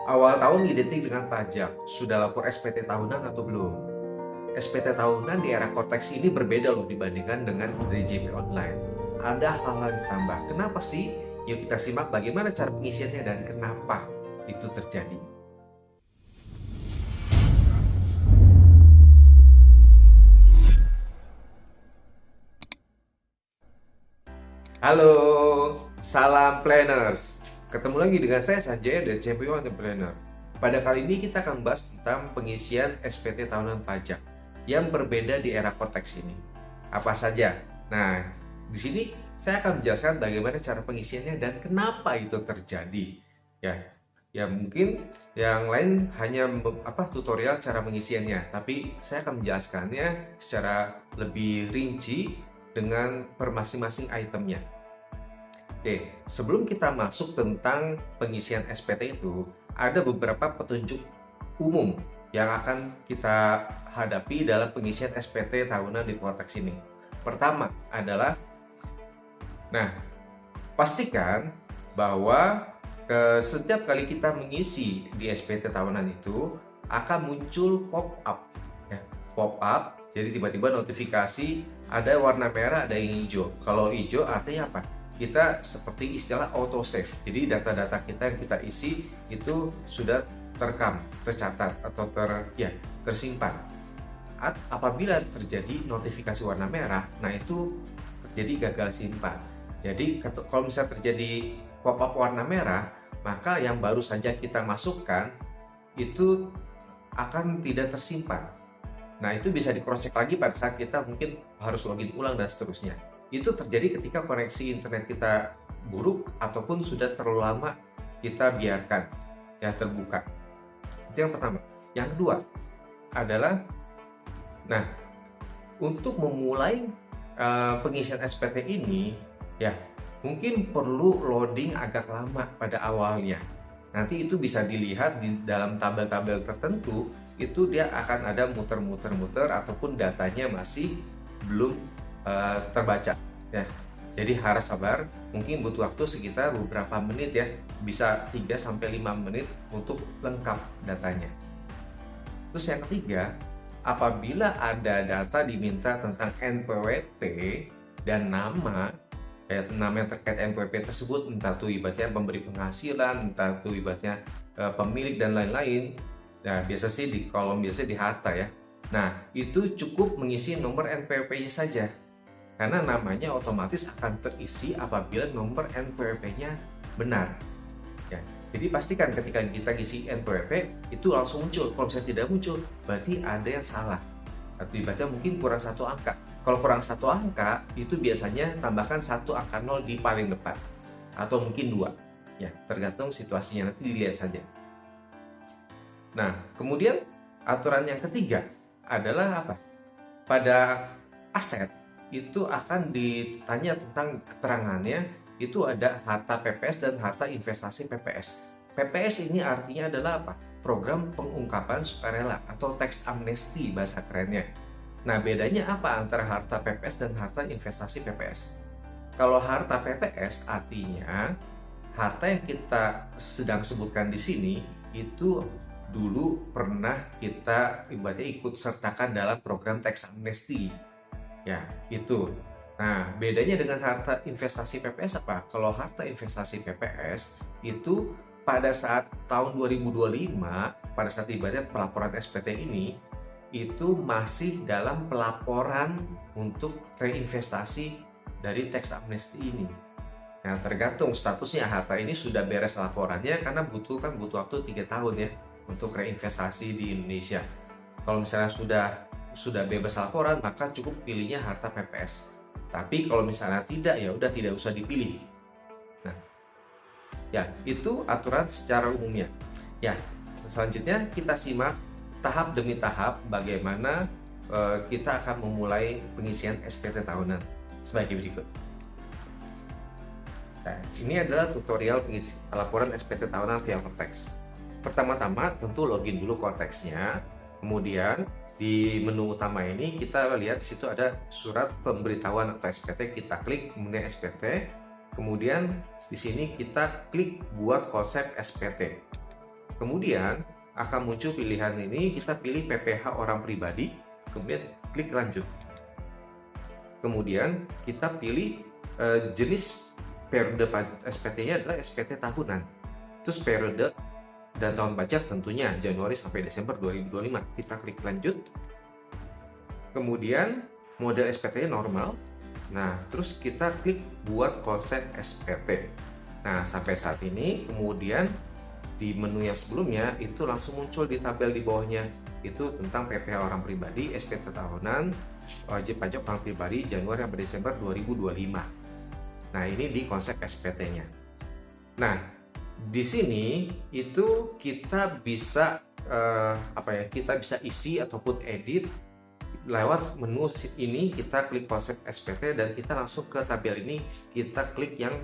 Awal tahun identik dengan pajak. Sudah lapor SPT tahunan atau belum? SPT tahunan di era Cortex ini berbeda loh dibandingkan dengan DJP online. Ada hal-hal yang ditambah. Kenapa sih? Yuk kita simak bagaimana cara pengisiannya dan kenapa itu terjadi. Halo, salam planners. Ketemu lagi dengan saya Sanjaya dari CPO Entrepreneur. Pada kali ini kita akan membahas tentang pengisian SPT tahunan pajak yang berbeda di era Cortex ini. Apa saja? Nah, di sini saya akan menjelaskan bagaimana cara pengisiannya dan kenapa itu terjadi. Ya mungkin yang lain hanya tutorial cara pengisiannya, tapi saya akan menjelaskannya secara lebih rinci dengan per masing-masing itemnya. Oke, sebelum kita masuk tentang pengisian SPT itu, ada beberapa petunjuk umum yang akan kita hadapi dalam pengisian SPT tahunan di Cortex ini. Pertama adalah, pastikan bahwa setiap kali kita mengisi di SPT tahunan itu akan muncul pop-up. Pop-up, jadi tiba-tiba notifikasi ada warna merah, ada yang hijau. Kalau hijau artinya apa? Kita seperti istilah auto save. Jadi data-data kita yang kita isi itu sudah terekam, tercatat atau tersimpan. Apabila terjadi notifikasi warna merah, nah itu terjadi gagal simpan. Jadi kalau misalnya terjadi pop-up warna merah, maka yang baru saja kita masukkan itu akan tidak tersimpan. Nah, itu bisa di-cross-check lagi pada saat kita mungkin harus login ulang dan seterusnya. Itu terjadi ketika koneksi internet kita buruk ataupun sudah terlalu lama kita biarkan terbuka. Itu yang pertama. Yang kedua adalah, untuk memulai pengisian SPT ini, mungkin perlu loading agak lama pada awalnya. Nanti itu bisa dilihat di dalam tabel-tabel tertentu, itu dia akan ada muter-muter ataupun datanya masih belum terbaca. Jadi harus sabar, mungkin butuh waktu sekitar beberapa menit bisa 3-5 menit untuk lengkap datanya. Terus yang ketiga, apabila ada data diminta tentang NPWP dan nama yang terkait NPWP tersebut, entah itu ibaratnya pemberi penghasilan, entah itu ibaratnya pemilik dan lain-lain. Nah, biasa sih di kolom di harta ya. Nah, itu cukup mengisi nomor NPWP-nya saja. Karena namanya otomatis akan terisi apabila nomor NPWP-nya benar. Jadi pastikan ketika kita isi NPWP itu langsung muncul. Kalau misalnya tidak muncul, berarti ada yang salah. Atau ibaratnya mungkin kurang satu angka. Kalau kurang satu angka, itu biasanya tambahkan satu angka 0 di paling depan. Atau mungkin 2. Tergantung situasinya, nanti dilihat saja. Nah, kemudian aturan yang ketiga adalah apa? Pada aset itu akan ditanya tentang keterangannya, itu ada harta PPS dan harta investasi PPS. PPS ini artinya adalah apa? Program pengungkapan sukarela atau tax amnesty bahasa kerennya. Nah, bedanya apa antara harta PPS dan harta investasi PPS? Kalau harta PPS artinya harta yang kita sedang sebutkan di sini itu dulu pernah kita ibaratnya ikut sertakan dalam program tax amnesty. Itu. Nah, bedanya dengan harta investasi PPS apa? Kalau harta investasi PPS itu pada saat tahun 2025, pada saat ibaratnya pelaporan SPT ini, itu masih dalam pelaporan untuk reinvestasi dari tax amnesty ini. Nah, tergantung statusnya harta ini sudah beres laporannya karena butuh waktu 3 tahun untuk reinvestasi di Indonesia. Kalau misalnya sudah bebas laporan, maka cukup pilihnya harta PPS. Tapi kalau misalnya tidak, ya udah tidak usah dipilih. Nah, itu aturan secara umumnya. Selanjutnya kita simak tahap demi tahap bagaimana kita akan memulai pengisian SPT tahunan sebagai berikut. Nah, ini adalah tutorial pengisi laporan SPT tahunan via Cortex. Pertama-tama tentu login dulu Cortex-nya, kemudian di menu utama ini kita lihat di situ ada surat pemberitahuan atau SPT, kita klik kemudian SPT, kemudian di sini kita klik buat konsep SPT. Kemudian akan muncul pilihan ini, kita pilih PPh orang pribadi, kemudian klik lanjut. Kemudian kita pilih jenis periode SPT-nya adalah SPT tahunan. Terus periode dan tahun pajak tentunya Januari sampai Desember 2025. Kita klik lanjut. Kemudian model SPT-nya normal. Nah, terus kita klik buat konsep SPT. Nah, sampai saat ini kemudian di menu yang sebelumnya itu langsung muncul di tabel di bawahnya, itu tentang PPh orang pribadi, SPT tahunan, wajib pajak orang pribadi Januari sampai Desember 2025. Nah, ini di konsep SPT-nya. Nah, di sini itu kita bisa kita bisa isi ataupun edit lewat menu ini. Kita klik konsep SPT dan kita langsung ke tabel ini, kita klik yang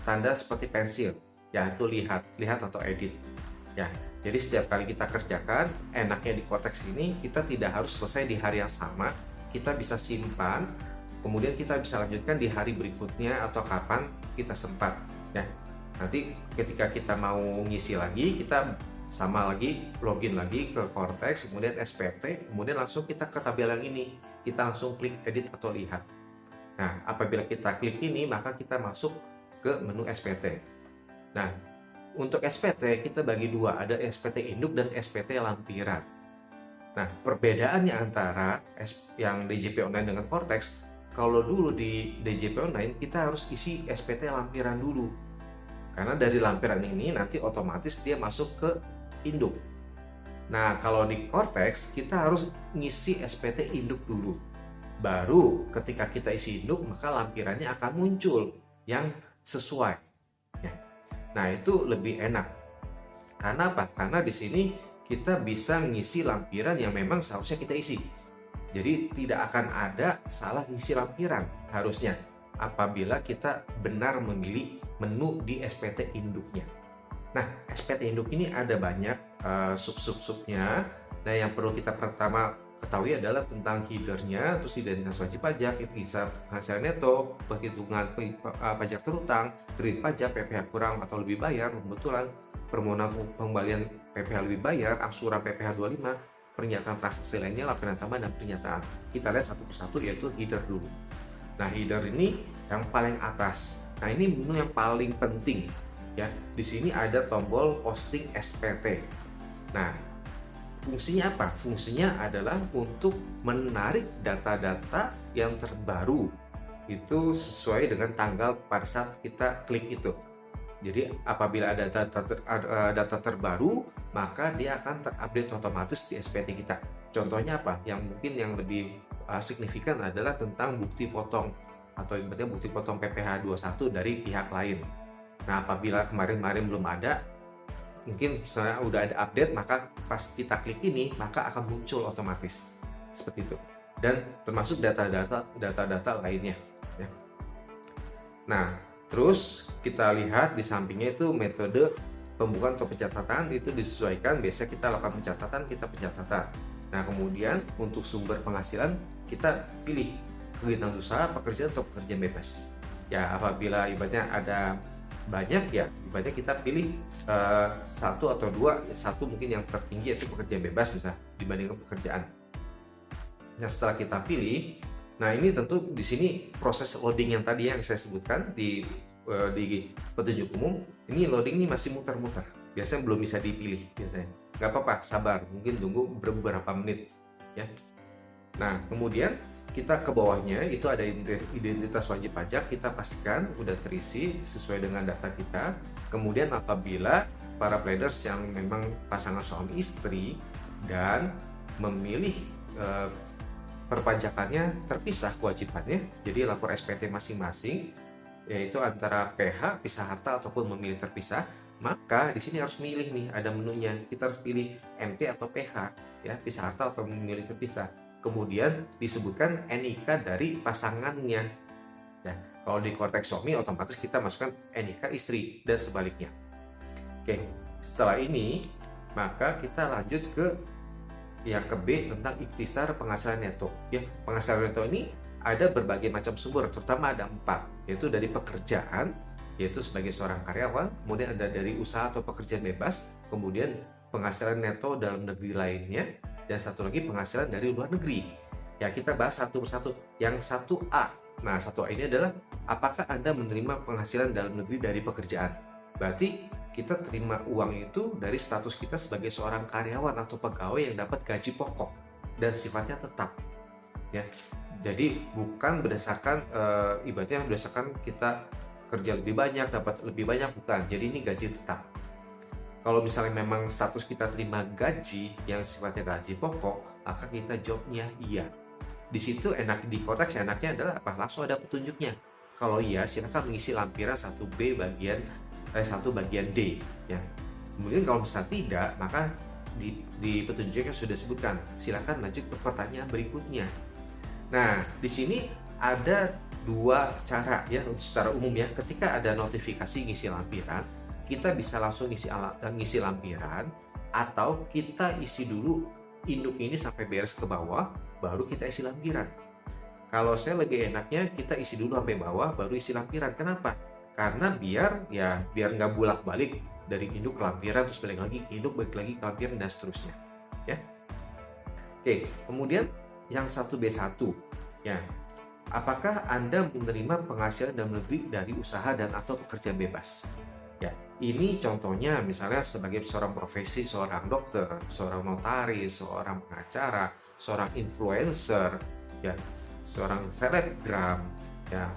tanda seperti pensil, yaitu lihat atau edit ya. Jadi setiap kali kita kerjakan, enaknya di Cortex ini kita tidak harus selesai di hari yang sama, kita bisa simpan, kemudian kita bisa lanjutkan di hari berikutnya atau kapan kita sempat ya. Nanti ketika kita mau ngisi lagi, kita sama lagi login lagi ke Cortex, kemudian SPT, kemudian langsung kita ke tabel yang ini, kita langsung klik edit atau lihat. Nah, apabila kita klik ini, maka kita masuk ke menu SPT. Nah, untuk SPT kita bagi dua, ada SPT induk dan SPT lampiran. Nah, perbedaannya antara yang DJP Online dengan Cortex, kalau dulu di DJP Online kita harus isi SPT lampiran dulu. Karena dari lampiran ini nanti otomatis dia masuk ke induk. Nah, kalau di Cortex kita harus ngisi SPT induk dulu. Baru ketika kita isi induk, maka lampirannya akan muncul yang sesuai. Nah, itu lebih enak. Karena apa? Karena di sini kita bisa ngisi lampiran yang memang seharusnya kita isi. Jadi tidak akan ada salah ngisi lampiran harusnya apabila kita benar memilih menu di SPT induknya. Nah, SPT induk ini ada banyak sub-sub-subnya. Nah, yang perlu kita pertama ketahui adalah tentang headernya, terus identitas wajib pajak, hisab penghasilan neto, perhitungan pajak terutang, kredit pajak, PPh kurang atau lebih bayar, pembetulan, permohonan pengembalian PPh lebih bayar, angsuran PPh 25, pernyataan transaksi lainnya, laporan tambahan dan pernyataan. Kita lihat satu persatu, yaitu header dulu. Nah, header ini yang paling atas. Nah, ini menu yang paling penting ya. Di sini ada tombol posting SPT. Nah, fungsinya apa? Fungsinya adalah untuk menarik data-data yang terbaru itu sesuai dengan tanggal pada saat kita klik itu. Jadi apabila ada data terbaru, maka dia akan terupdate otomatis di SPT kita. Contohnya apa? Yang mungkin yang lebih signifikan adalah tentang bukti potong atau ibaratnya bukti potong PPh 21 dari pihak lain. Nah, apabila kemarin-kemarin belum ada, mungkin misalnya udah ada update, maka pas kita klik ini maka akan muncul otomatis seperti itu, dan termasuk data-data lainnya ya. Nah, terus kita lihat di sampingnya itu metode pembukaan atau pencatatan itu disesuaikan. Biasa kita lakukan pencatatan. Nah, kemudian untuk sumber penghasilan kita pilih kegiatan usaha, pekerjaan atau pekerjaan bebas ya. Apabila ibaratnya ada banyak ya, ibaratnya kita pilih satu atau dua. Satu mungkin yang tertinggi yaitu pekerjaan bebas misalnya dibandingkan pekerjaan. Nah, setelah kita pilih, nah ini tentu di sini proses loading yang tadi yang saya sebutkan di petunjuk umum, ini loading ini masih muter-muter. Biasanya belum bisa dipilih biasanya. Nggak apa-apa, sabar, mungkin tunggu beberapa menit ya. Nah, kemudian kita ke bawahnya itu ada identitas wajib pajak, kita pastikan udah terisi sesuai dengan data kita. Kemudian apabila para pleders yang memang pasangan suami istri dan memilih perpajakannya terpisah kewajibannya, jadi lapor SPT masing-masing, yaitu antara PH, pisah harta ataupun memilih terpisah, maka di sini harus milih nih, ada menunya. Kita harus pilih MT atau PH ya, pisah harta atau memilih terpisah. Kemudian disebutkan NIK dari pasangannya. Nah, kalau di Cortex suami otomatis kita masukkan NIK istri dan sebaliknya. Oke, setelah ini maka kita lanjut ke yang ke B tentang ikhtisar penghasilan neto. Ya, penghasilan neto ini ada berbagai macam sumber, terutama ada 4, yaitu dari pekerjaan, yaitu sebagai seorang karyawan, kemudian ada dari usaha atau pekerjaan bebas, kemudian penghasilan neto dalam negeri lainnya, dan satu lagi penghasilan dari luar negeri. Ya, kita bahas satu persatu. Yang 1A. Nah, 1A ini adalah apakah Anda menerima penghasilan dalam negeri dari pekerjaan. Berarti kita terima uang itu dari status kita sebagai seorang karyawan atau pegawai yang dapat gaji pokok dan sifatnya tetap. Ya, jadi bukan berdasarkan ibaratnya berdasarkan kita kerja lebih banyak, dapat lebih banyak, bukan. Jadi ini gaji tetap. Kalau misalnya memang status kita terima gaji yang sifatnya gaji pokok, maka kita jawabnya iya. Di situ di konteks enaknya adalah apa? Langsung ada petunjuknya. Kalau iya, silakan mengisi lampiran 1B bagian 1 bagian D. Ya. Kemudian kalau misalnya tidak, maka di petunjuknya sudah sebutkan. Silakan lanjut ke pertanyaan berikutnya. Nah, di sini ada dua cara ya secara umum ya. Ketika ada notifikasi ngisi lampiran, kita bisa langsung ngisi lampiran, atau kita isi dulu induk ini sampai beres ke bawah, baru kita isi lampiran. Kalau saya lebih enaknya kita isi dulu sampai bawah, baru isi lampiran. Kenapa? Karena biar nggak bolak-balik dari induk ke lampiran, terus balik lagi ke induk, balik lagi ke lampiran, dan seterusnya. Ya. Oke, kemudian yang 1B1 ya. Apakah Anda menerima penghasilan dalam negeri dari usaha dan atau pekerjaan bebas? Ya, ini contohnya misalnya sebagai seorang profesi, seorang dokter, seorang notaris, seorang pengacara, seorang influencer, ya, seorang selebgram, ya,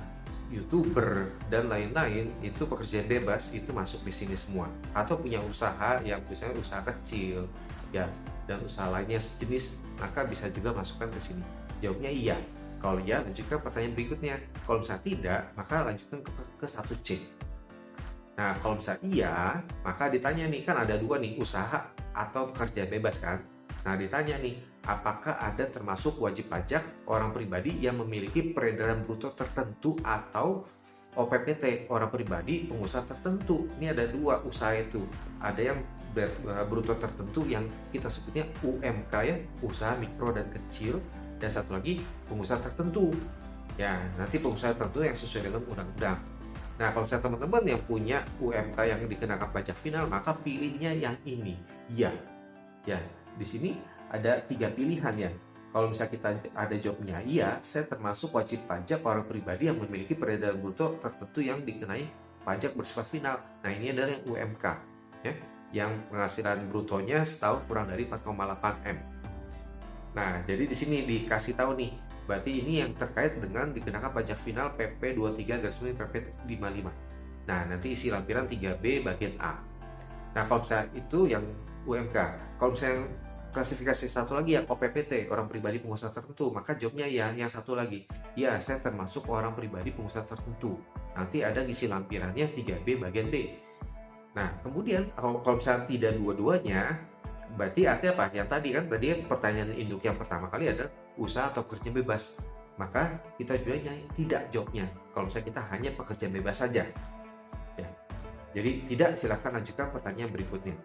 YouTuber dan lain-lain, itu pekerjaan bebas itu masuk di sini semua. Atau punya usaha yang misalnya usaha kecil, ya, dan usaha lainnya sejenis, maka bisa juga masukkan ke sini. Jawabnya iya. Kalau iya, lanjutkan pertanyaan berikutnya. Kalau misalnya tidak, maka lanjutkan ke 1C. Nah, kalau misalnya iya, maka ditanya nih, kan ada dua nih, usaha atau pekerjaan bebas kan. Nah, ditanya nih, apakah Anda termasuk wajib pajak orang pribadi yang memiliki peredaran bruto tertentu atau OPPT, orang pribadi pengusaha tertentu. Ini ada dua usaha itu. Ada yang bruto tertentu yang kita sebutnya UMK ya, usaha mikro dan kecil, dan satu lagi pengusaha tertentu. Ya, nanti pengusaha tertentu yang sesuai dengan undang-undang. Nah, kalau misalnya teman-teman yang punya UMK yang dikenakan pajak final, maka pilihnya yang ini. Iya. Ya, di sini ada 3 pilihan ya. Kalau misalnya kita ada jawabnya iya, saya termasuk wajib pajak orang pribadi yang memiliki peredaran bruto tertentu yang dikenai pajak bersifat final. Nah, ini adalah yang UMK ya, yang penghasilan brutonya setahun kurang dari 4,8 M. Nah, jadi di sini dikasih tahu nih, berarti ini yang terkait dengan dikenakan pajak final PP 23/PP 55. Nah, nanti isi lampiran 3B bagian A. Nah, kalau misalnya itu yang UMK. Kalau misalnya klasifikasi satu lagi yang OPPT, orang pribadi pengusaha tertentu, maka jawabnya ya, yang satu lagi. Ya, saya termasuk orang pribadi pengusaha tertentu. Nanti ada ngisi lampirannya 3B bagian B. Nah, kemudian kalau misalnya tidak dua-duanya, berarti artinya apa? Yang tadi kan pertanyaan induk yang pertama kali adalah usaha atau pekerjaan bebas. Maka kita juga tidak jawabnya. Kalau misalnya kita hanya pekerjaan bebas saja. Ya. Jadi tidak, silakan lanjutkan pertanyaan berikutnya.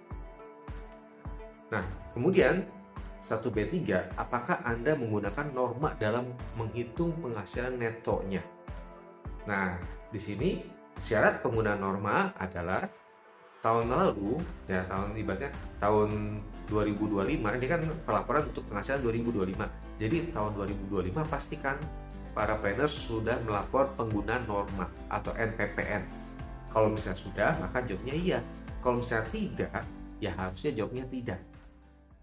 Nah, kemudian 1B3, apakah Anda menggunakan norma dalam menghitung penghasilan netonya? Nah, di sini syarat penggunaan norma adalah tahun lalu, ya ibaratnya tahun 2025, ini kan pelaporan untuk penghasilan 2025. Jadi tahun 2025 pastikan para planners sudah melapor penggunaan norma atau NPPN. Kalau misalnya sudah, maka jawabnya iya. Kalau misalnya tidak, ya harusnya jawabnya tidak.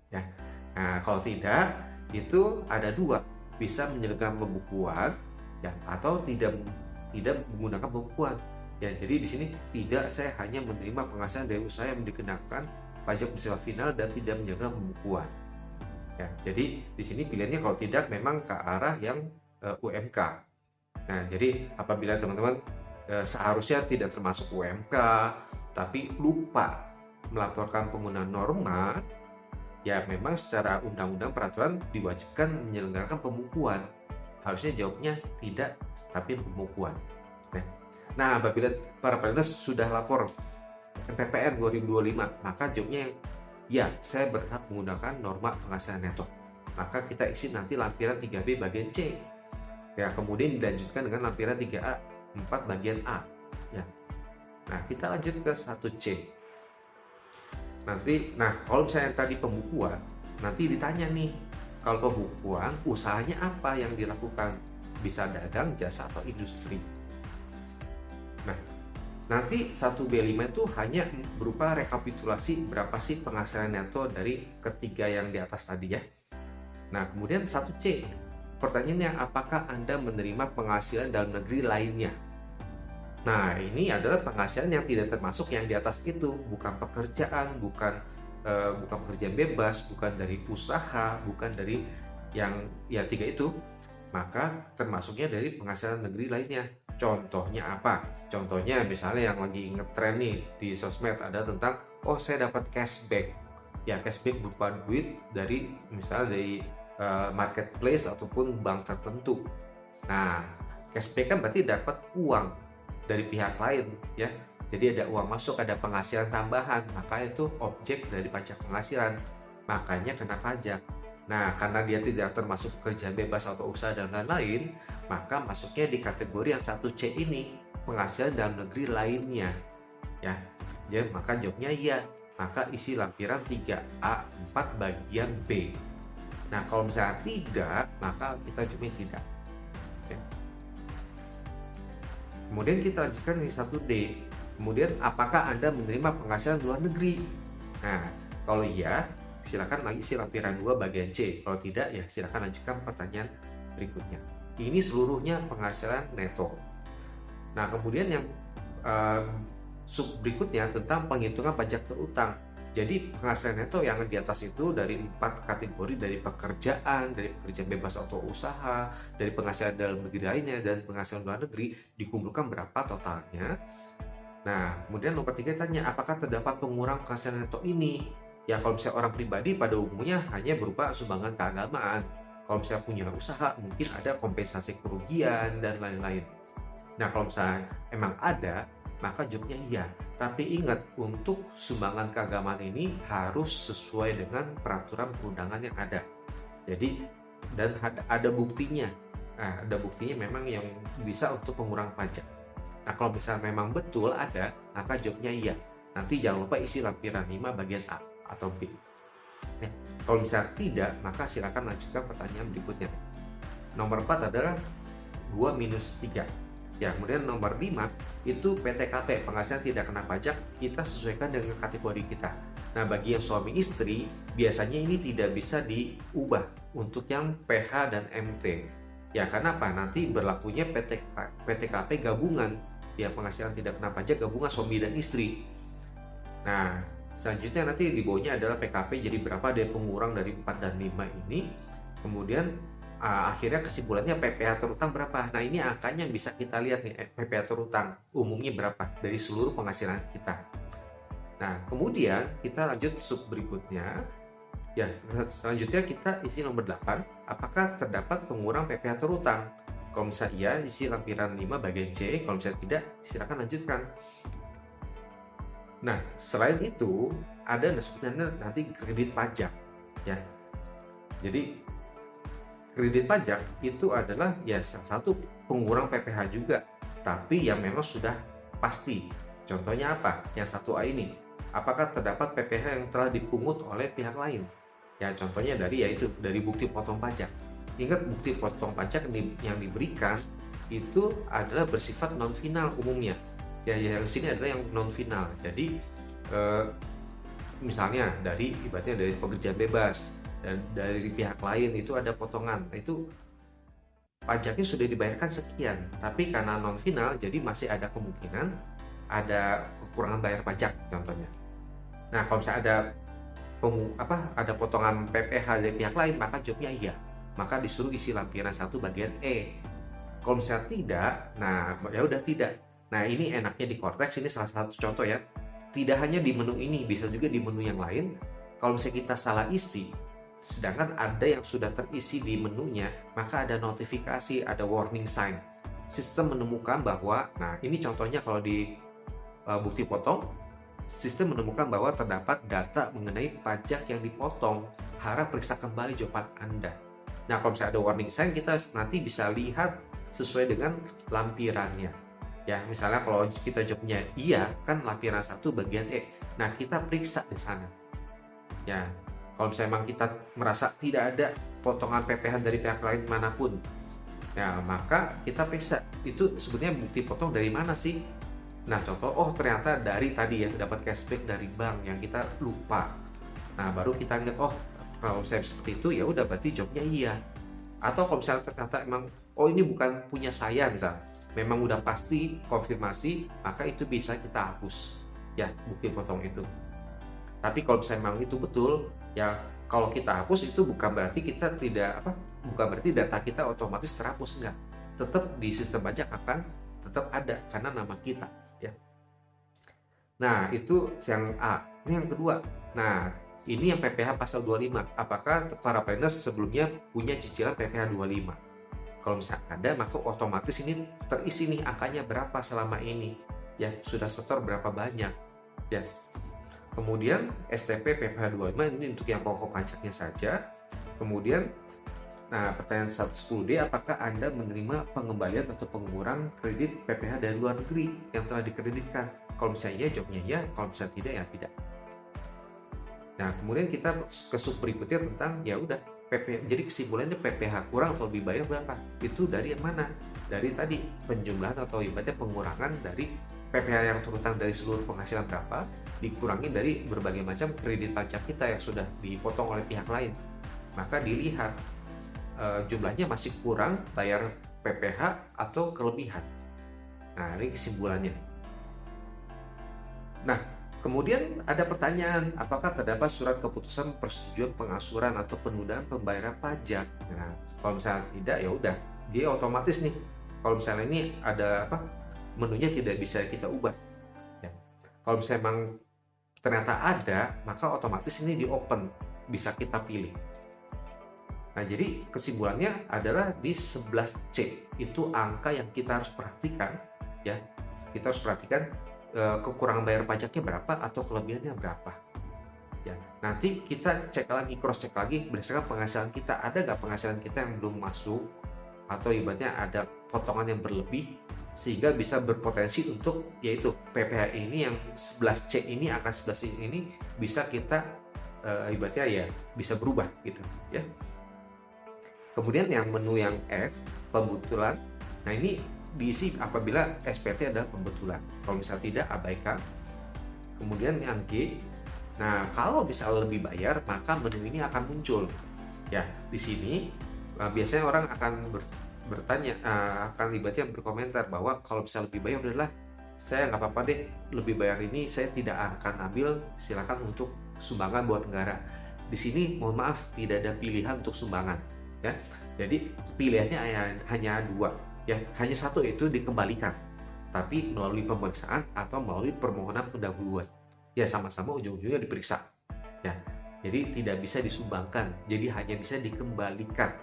Ya. Nah, kalau tidak, itu ada dua, bisa menyelesaikan pembukuan, ya, atau tidak menggunakan pembukuan. Ya, jadi di sini tidak, saya hanya menerima penghasilan dari usaha yang dikenakan pajak bersifat final dan tidak menyelesaikan pembukuan. Ya, jadi di sini pilihannya kalau tidak memang ke arah yang UMK. Nah, jadi apabila teman-teman seharusnya tidak termasuk UMK, tapi lupa melaporkan penggunaan norma, ya memang secara undang-undang peraturan diwajibkan menyelenggarakan pembukuan. Harusnya jawabnya tidak, tapi pembukuan. Nah, apabila para planners sudah lapor NPPN 2025, maka jawabnya ya, saya berhak menggunakan norma penghasilan neto. Maka kita isi nanti lampiran 3B bagian C. Ya, kemudian dilanjutkan dengan lampiran 3A 4 bagian A. Ya. Nah, kita lanjut ke 1C. Nanti, nah kalau misalnya tadi pembukuan, nanti ditanya nih, kalau pembukuan usahanya apa yang dilakukan? Bisa dagang, jasa, atau industri. Nah, nanti 1B5 itu hanya berupa rekapitulasi berapa sih penghasilan neto dari ketiga yang di atas tadi ya. Nah, kemudian 1C, pertanyaannya apakah Anda menerima penghasilan dalam negeri lainnya? Nah, ini adalah penghasilan yang tidak termasuk yang di atas itu, bukan pekerjaan, bukan pekerjaan bebas, bukan dari usaha, bukan dari yang ya tiga itu, maka termasuknya dari penghasilan negeri lainnya. Contohnya apa? Contohnya misalnya yang lagi ngetren nih di sosmed ada tentang, oh saya dapat cashback. Ya cashback berupa duit dari misalnya dari marketplace ataupun bank tertentu. Nah, cashback kan berarti dapat uang dari pihak lain ya. Jadi ada uang masuk, ada penghasilan tambahan, maka itu objek dari pajak penghasilan. Makanya kena pajak. Nah, karena dia tidak termasuk pekerjaan bebas atau usaha dan lain-lain, maka masuknya di kategori yang 1C ini, penghasilan dalam negeri lainnya. Ya, jadi maka jawabnya iya. Maka isi lampiran 3A 4 bagian B. Nah, kalau misalnya tidak, maka kita jawabnya tidak. Oke. Kemudian kita lanjutkan di 1D. Kemudian, apakah Anda menerima penghasilan luar negeri? Nah, kalau iya, silakan lagi isi lampiran 2 bagian C. Kalau tidak, ya silakan lanjutkan pertanyaan berikutnya. Ini seluruhnya penghasilan neto. Nah, kemudian yang sub berikutnya tentang penghitungan pajak terutang. Jadi penghasilan neto yang di atas itu dari 4 kategori, dari pekerjaan bebas atau usaha, dari penghasilan dalam negeri lainnya, dan penghasilan luar negeri, dikumpulkan berapa totalnya. Nah, kemudian nomor 3 tanya, apakah terdapat pengurangan penghasilan neto ini? Ya, kalau misalnya orang pribadi pada umumnya hanya berupa sumbangan keagamaan. Kalau misalnya punya usaha, mungkin ada kompensasi kerugian dan lain-lain. Nah, kalau misalnya emang ada, maka jawabnya iya. Tapi ingat, untuk sumbangan keagamaan ini harus sesuai dengan peraturan perundangan yang ada. Jadi, dan ada buktinya. Nah, ada buktinya memang yang bisa untuk pengurangan pajak. Nah, kalau misalnya memang betul ada, maka jawabnya iya. Nanti jangan lupa isi lampiran 5 bagian A atau B. Nah, kalau misalnya tidak, maka silakan lanjutkan pertanyaan berikutnya. Nomor 4 adalah 2 minus 3. Ya, kemudian nomor 5 itu PTKP, penghasilan tidak kena pajak, kita sesuaikan dengan kategori kita. Nah, bagi yang suami istri, biasanya ini tidak bisa diubah untuk yang PH dan MT. Ya, karena apa? Nanti berlakunya PTKP gabungan, ya penghasilan tidak kena pajak gabungan suami dan istri. Nah, selanjutnya nanti di bawahnya adalah PKP, jadi berapa dia pengurang dari 4 dan 5 ini. Kemudian akhirnya kesimpulannya PPh terutang berapa. Nah, ini angkanya yang bisa kita lihat nih, PPh terutang umumnya berapa dari seluruh penghasilan kita. Nah, kemudian kita lanjut sub berikutnya. Ya, selanjutnya kita isi nomor 8, apakah terdapat pengurang PPh terutang? Kalau misalnya iya, isi lampiran 5 bagian C. Kalau misalnya tidak, silakan lanjutkan. Nah, selain itu ada disebutnya nanti kredit pajak ya. Jadi kredit pajak itu adalah ya salah satu pengurang PPh juga, tapi yang memang sudah pasti. Contohnya apa? Yang 1A ini, apakah terdapat PPh yang telah dipungut oleh pihak lain? Ya, contohnya dari bukti potong pajak. Ingat, bukti potong pajak yang diberikan itu adalah bersifat non final umumnya. Ya, yang sini adalah yang non final. Jadi misalnya ibaratnya dari pekerjaan bebas dan dari pihak lain itu ada potongan. Nah, itu pajaknya sudah dibayarkan sekian, tapi karena non final jadi masih ada kemungkinan ada kekurangan bayar pajak contohnya. Nah, kalau misalnya ada potongan PPh dari pihak lain, maka jawabnya iya. Maka disuruh isi lampiran 1 bagian E. Kalau misalnya tidak, nah ya udah tidak. Nah, ini enaknya di Cortex, ini salah satu contoh ya. Tidak hanya di menu ini, bisa juga di menu yang lain. Kalau misalnya kita salah isi, sedangkan ada yang sudah terisi di menunya, maka ada notifikasi, ada warning sign. Sistem menemukan bahwa, nah ini contohnya kalau di bukti potong, sistem menemukan bahwa terdapat data mengenai pajak yang dipotong. Harap periksa kembali jawaban Anda. Nah, kalau misalnya ada warning sign, kita nanti bisa lihat sesuai dengan lampirannya. Ya, misalnya kalau kita jawabnya iya, kan lampiran 1 bagian E. Nah, kita periksa di sana. Ya, kalau misalnya memang kita merasa tidak ada potongan PPh dari pihak lain manapun, ya maka kita periksa itu sebetulnya bukti potong dari mana sih. Nah, contoh, oh ternyata dari tadi ya dapat cashback dari bank yang kita lupa. Nah, baru kita lihat, oh kalau saya seperti itu ya udah berarti jawabnya iya. Atau kalau misalnya ternyata emang oh ini bukan punya saya misalnya, memang udah pasti konfirmasi, maka itu bisa kita hapus ya bukti potong itu. Tapi kalau misalnya memang itu betul, ya kalau kita hapus itu bukan berarti kita tidak bukan berarti data kita otomatis terhapus, enggak. Tetap di sistem pajak akan tetap ada karena nama kita ya. Nah, itu yang A. Ini yang kedua. Nah, ini yang PPh pasal 25. Apakah para PNS sebelumnya punya cicilan PPh 25? Kalau misalnya ada, maka otomatis ini terisi nih angkanya berapa selama ini. Ya, sudah setor berapa banyak. Yes. Kemudian STP PPh 25 ini untuk yang pokok pajaknya saja. Kemudian nah, pertanyaan 110D, apakah Anda menerima pengembalian atau pengurangan kredit PPh dari luar negeri yang telah dikreditkan? Kalau misalnya iya, jawabnya iya. Kalau misalnya tidak, ya tidak. Nah, kemudian kita ke sub berikutnya tentang ya udah PPh. Jadi kesimpulannya PPh kurang atau lebih bayar berapa? Itu dari yang mana? Dari tadi penjumlahan atau ibaratnya pengurangan dari PPh yang terutang dari seluruh penghasilan berapa dikurangi dari berbagai macam kredit pajak kita yang sudah dipotong oleh pihak lain. Maka dilihat jumlahnya masih kurang bayar PPh atau kelebihan. Nah, ini kesimpulannya. Nah, kemudian ada pertanyaan, apakah terdapat surat keputusan persetujuan pengasuran atau penundaan pembayaran pajak? Nah, kalau misalnya tidak, ya udah, dia otomatis nih. Kalau misalnya ini ada menunya tidak bisa kita ubah. Ya. Kalau misalnya memang ternyata ada, maka otomatis ini di open, bisa kita pilih. Nah, jadi kesimpulannya adalah di 11C itu angka yang kita harus perhatikan ya. Kita harus perhatikan kekurangan bayar pajaknya berapa atau kelebihannya berapa. Ya, nanti kita cek lagi, cross check lagi berdasarkan penghasilan kita. Ada nggak penghasilan kita yang belum masuk atau ibaratnya ada potongan yang berlebih sehingga bisa berpotensi untuk yaitu PPh ini yang 11C ini, angka 11C ini bisa kita ibaratnya ya bisa berubah gitu ya. Kemudian yang menu yang F, pembetulan. Nah, ini diisi apabila SPT adalah pembetulan. Kalau misalnya tidak, abaikan. Kemudian yang G, nah kalau misalnya lebih bayar, maka menu ini akan muncul. Ya, di sini biasanya orang akan bertanya, akan ibaratnya berkomentar bahwa kalau misalnya lebih bayar adalah saya nggak apa-apa deh, lebih bayar ini saya tidak akan ambil, silakan untuk sumbangan buat negara. Di sini mohon maaf tidak ada pilihan untuk sumbangan. Ya, jadi pilihannya hanya dua, ya hanya satu, itu dikembalikan, tapi melalui pemeriksaan atau melalui permohonan pendahuluan. Ya sama-sama ujung-ujungnya diperiksa. Ya, jadi tidak bisa disumbangkan, jadi hanya bisa dikembalikan.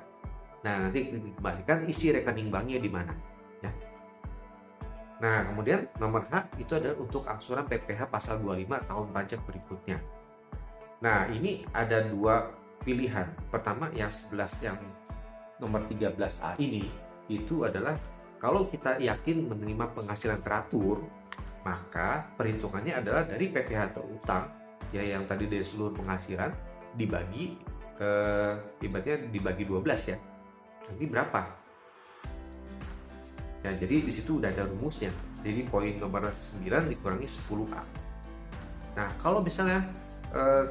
Nah, nanti dikembalikan isi rekening banknya di mana. Ya. Nah, kemudian nomor H itu adalah untuk angsuran PPh pasal 25 tahun pajak berikutnya. Nah, ini ada dua pilihan. Pertama yang 11 yang nomor 13A ini itu adalah kalau kita yakin menerima penghasilan teratur, maka perhitungannya adalah dari PPh terutang ya yang tadi dari seluruh penghasilan dibagi ibaratnya dibagi 12 ya. Nanti berapa? Ya, jadi di situ udah ada rumusnya. Jadi poin nomor 9 dikurangi 10A. Nah, kalau misalnya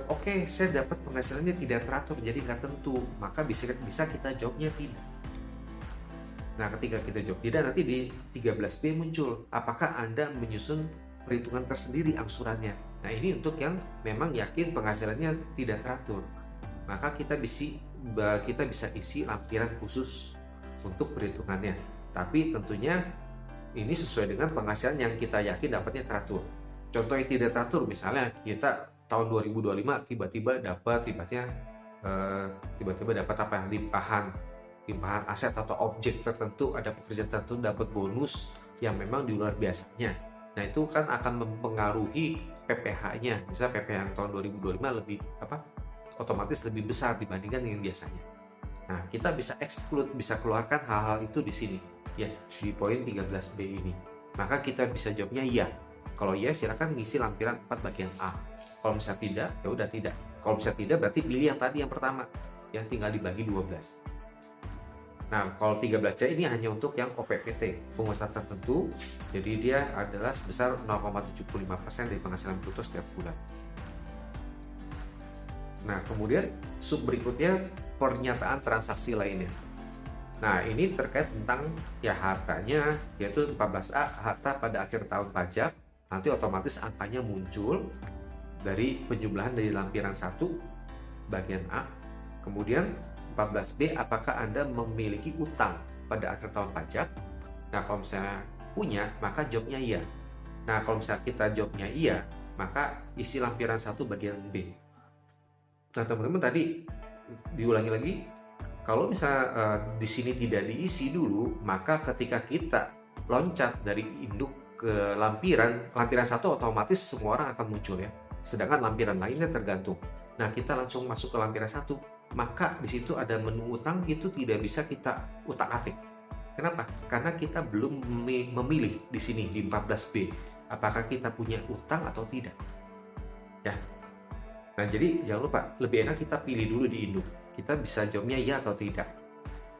oke, saya dapat penghasilannya tidak teratur, jadi nggak tentu, maka bisa kita jawabnya tidak. Nah, ketika kita jawab tidak, nanti di 13B muncul, apakah Anda menyusun perhitungan tersendiri angsurannya. Nah, ini untuk yang memang yakin penghasilannya tidak teratur, maka kita bisa isi lampiran khusus untuk perhitungannya. Tapi tentunya ini sesuai dengan penghasilan yang kita yakin dapatnya teratur. Contoh yang tidak teratur, misalnya kita tahun 2025 tiba-tiba dapat apa yang limpahan aset atau objek tertentu, ada pekerjaan tertentu dapat bonus yang memang di luar biasanya. Nah, itu kan akan mempengaruhi PPh-nya. Misalnya PPh yang tahun 2025 lebih otomatis lebih besar dibandingkan dengan biasanya. Nah, kita bisa exclude, bisa keluarkan hal-hal itu di sini ya, di poin 13B ini. maka kita bisa jawabnya iya. Kalau iya, silakan ngisi lampiran 4 bagian A. Kalau misalnya tidak, ya udah tidak. Kalau misalnya tidak, berarti pilih yang tadi yang pertama, yang tinggal dibagi 12. Nah, kalau 13C ini hanya untuk yang OPPT, pengusaha tertentu, jadi dia adalah sebesar 0,75% dari penghasilan bruto setiap bulan. Nah, kemudian sub berikutnya pernyataan transaksi lainnya. Nah, ini terkait tentang ya hartanya, yaitu 14A, harta pada akhir tahun pajak. Nanti otomatis angkanya muncul dari penjumlahan dari lampiran 1 bagian A. Kemudian 14B, apakah Anda memiliki utang pada akhir tahun pajak? Nah, kalau misalnya punya, maka jawabnya iya. Nah, kalau misalnya kita jawabnya iya, maka isi lampiran 1 bagian B. Nah, teman-teman tadi diulangi lagi, kalau misalnya di sini tidak diisi dulu, maka ketika kita loncat dari induk ke lampiran 1 otomatis semua orang akan muncul ya. Sedangkan lampiran lainnya tergantung. Nah, kita langsung masuk ke lampiran 1, maka di situ ada menu utang, itu tidak bisa kita utak-atik. Kenapa? Karena kita belum memilih di sini di 14B, apakah kita punya utang atau tidak. Ya. Nah, jadi jangan lupa, lebih enak kita pilih dulu di induk. Kita bisa jawabnya iya atau tidak.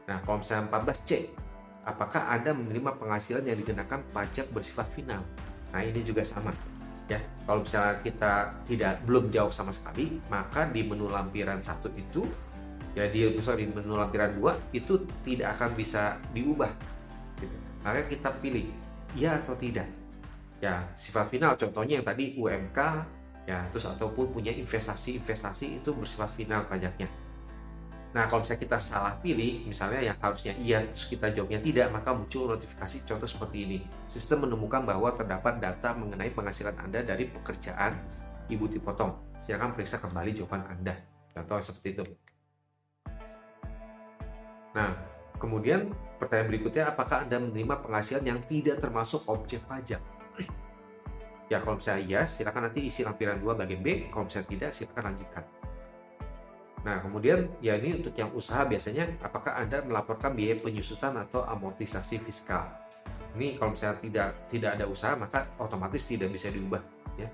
Nah, kalau misalnya 14C, apakah Anda menerima penghasilan yang dikenakan pajak bersifat final? Nah, ini juga sama. Ya, kalau misalnya kita belum jawab sama sekali, maka di menu lampiran 1 itu, ya di menu lampiran 2 itu tidak akan bisa diubah. Gitu. Maka kita pilih iya atau tidak. Ya, sifat final contohnya yang tadi UMK, ya, terus ataupun punya investasi itu bersifat final pajaknya. Nah, kalau misalnya kita salah pilih, misalnya yang harusnya iya, terus kita jawabnya tidak, maka muncul notifikasi contoh seperti ini. Sistem menemukan bahwa terdapat data mengenai penghasilan Anda dari pekerjaan Ibu dipotong. Silakan periksa kembali jawaban Anda. Contoh seperti itu. Nah, kemudian pertanyaan berikutnya, apakah Anda menerima penghasilan yang tidak termasuk objek pajak? Ya, kalau misalnya iya, silakan nanti isi lampiran 2 bagian B. Kalau misalnya tidak, silakan lanjutkan. Nah, kemudian ya ini untuk yang usaha biasanya, apakah Anda melaporkan biaya penyusutan atau amortisasi fiskal? Ini kalau misalnya tidak ada usaha, maka otomatis tidak bisa diubah. Ya.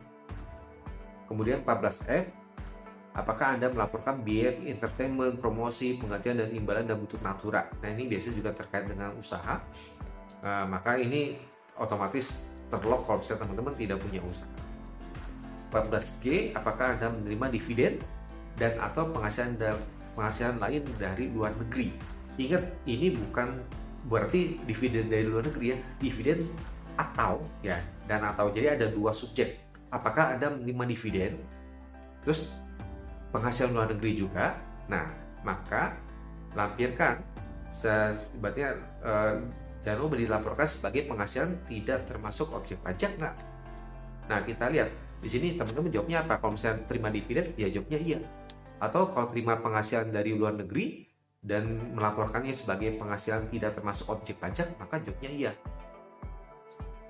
Kemudian 14F, apakah Anda melaporkan biaya entertainment, promosi, penggantian dan imbalan dalam bentuk natura? Nah, ini biasanya juga terkait dengan usaha. Maka ini otomatis terlock kalau misalnya teman-teman tidak punya usaha. 14G, apakah Anda menerima dividen dan atau penghasilan lain dari luar negeri? Ingat, ini bukan berarti dividen dari luar negeri ya, dividen atau ya, dan atau, jadi ada dua subjek. Apakah Anda menerima dividen terus penghasilan luar negeri juga? Nah, maka lampirkan sebetulnya jangan lupa dilaporkan sebagai penghasilan tidak termasuk objek pajak nggak? Nah, kita lihat di sini teman-teman jawabnya apa? Kalau misalnya terima dividen, ya jawabnya iya. Atau kalau terima penghasilan dari luar negeri dan melaporkannya sebagai penghasilan tidak termasuk objek pajak, maka jawabnya iya.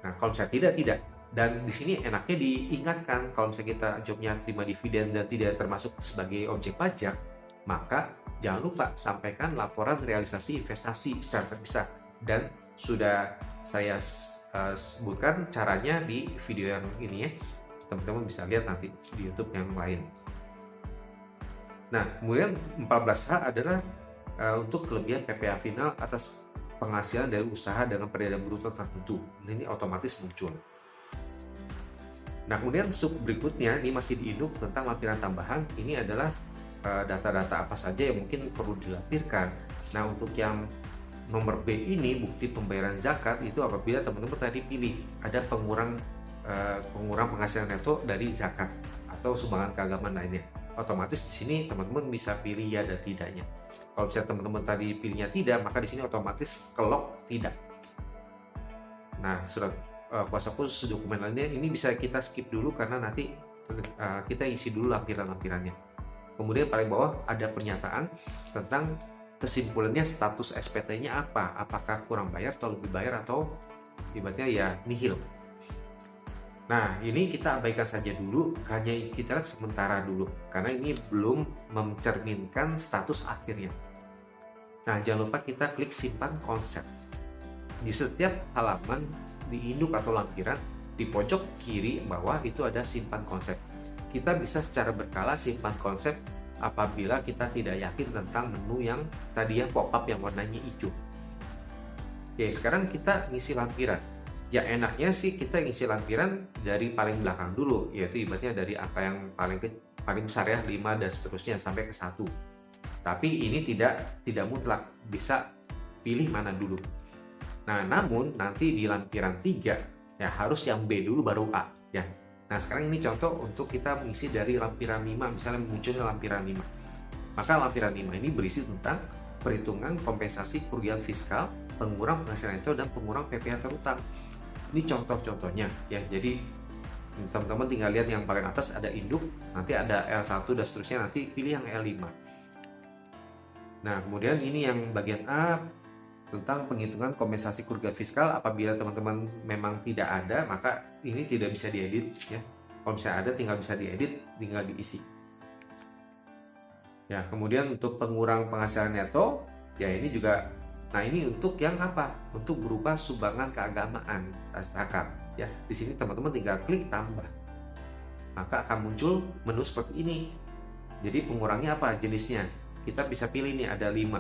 Nah, kalau misalnya tidak. Dan di sini enaknya diingatkan, kalau misalnya kita jawabnya terima dividen dan tidak termasuk sebagai objek pajak, maka jangan lupa sampaikan laporan realisasi investasi secara terpisah. Dan sudah saya sebutkan caranya di video yang ini ya. Teman-teman bisa lihat nanti di YouTube yang lain. Nah, kemudian 14H adalah untuk kelebihan PPh final atas penghasilan dari usaha dengan peredaran bruto tertentu. Ini otomatis muncul. Nah, kemudian sub berikutnya ini masih di induk tentang lampiran tambahan. Ini adalah data-data apa saja yang mungkin perlu dilampirkan. Nah, untuk yang nomor B ini, bukti pembayaran zakat, itu apabila teman-teman tadi pilih ada pengurang penghasilan neto dari zakat atau sumbangan keagamaan lainnya. Otomatis di sini teman-teman bisa pilih ya dan tidaknya. Kalau misalnya teman-teman tadi pilihnya tidak, maka di sini otomatis kelok tidak. Nah, surat kuasa khusus dokumen lainnya ini bisa kita skip dulu karena nanti kita isi dulu lampiran-lampirannya. Kemudian paling bawah ada pernyataan tentang kesimpulannya, status SPT-nya apa? Apakah kurang bayar atau lebih bayar atau ibaratnya ya nihil. Nah, ini kita abaikan saja dulu, hanya kita lihat sementara dulu, karena ini belum mencerminkan status akhirnya. Nah, jangan lupa kita klik simpan konsep. Di setiap halaman di induk atau lampiran, di pojok kiri bawah itu ada simpan konsep. Kita bisa secara berkala simpan konsep apabila kita tidak yakin tentang menu yang tadi yang pop-up yang warnanya hijau. Oke, sekarang kita ngisi lampiran. Ya enaknya sih kita ngisi lampiran dari paling belakang dulu, yaitu ibaratnya dari angka yang paling besar ya, 5 dan seterusnya sampai ke 1. Tapi ini tidak mutlak, bisa pilih mana dulu. Nah, namun nanti di lampiran 3 ya harus yang B dulu baru A ya. Nah, sekarang ini contoh untuk kita mengisi dari lampiran 5, misalnya munculnya lampiran 5. Maka lampiran 5 ini berisi tentang perhitungan kompensasi kerugian fiskal, pengurang penghasilan neto, dan pengurang PPh terutang. Ini contoh-contohnya ya. Jadi teman-teman tinggal lihat yang paling atas ada induk, nanti ada L1 dan seterusnya, nanti pilih yang L5. Nah, kemudian ini yang bagian A tentang penghitungan kompensasi kerugian fiskal. Apabila teman-teman memang tidak ada, maka ini tidak bisa diedit ya. Kalau misalnya ada, tinggal bisa diedit, tinggal diisi. Ya, kemudian untuk pengurang penghasilan neto, ya ini juga, nah ini untuk yang apa? Untuk berupa sumbangan keagamaan zakat. Ya, di sini teman-teman tinggal klik tambah, maka akan muncul menu seperti ini. Jadi pengurangnya apa jenisnya? Kita bisa pilih nih, ada 5.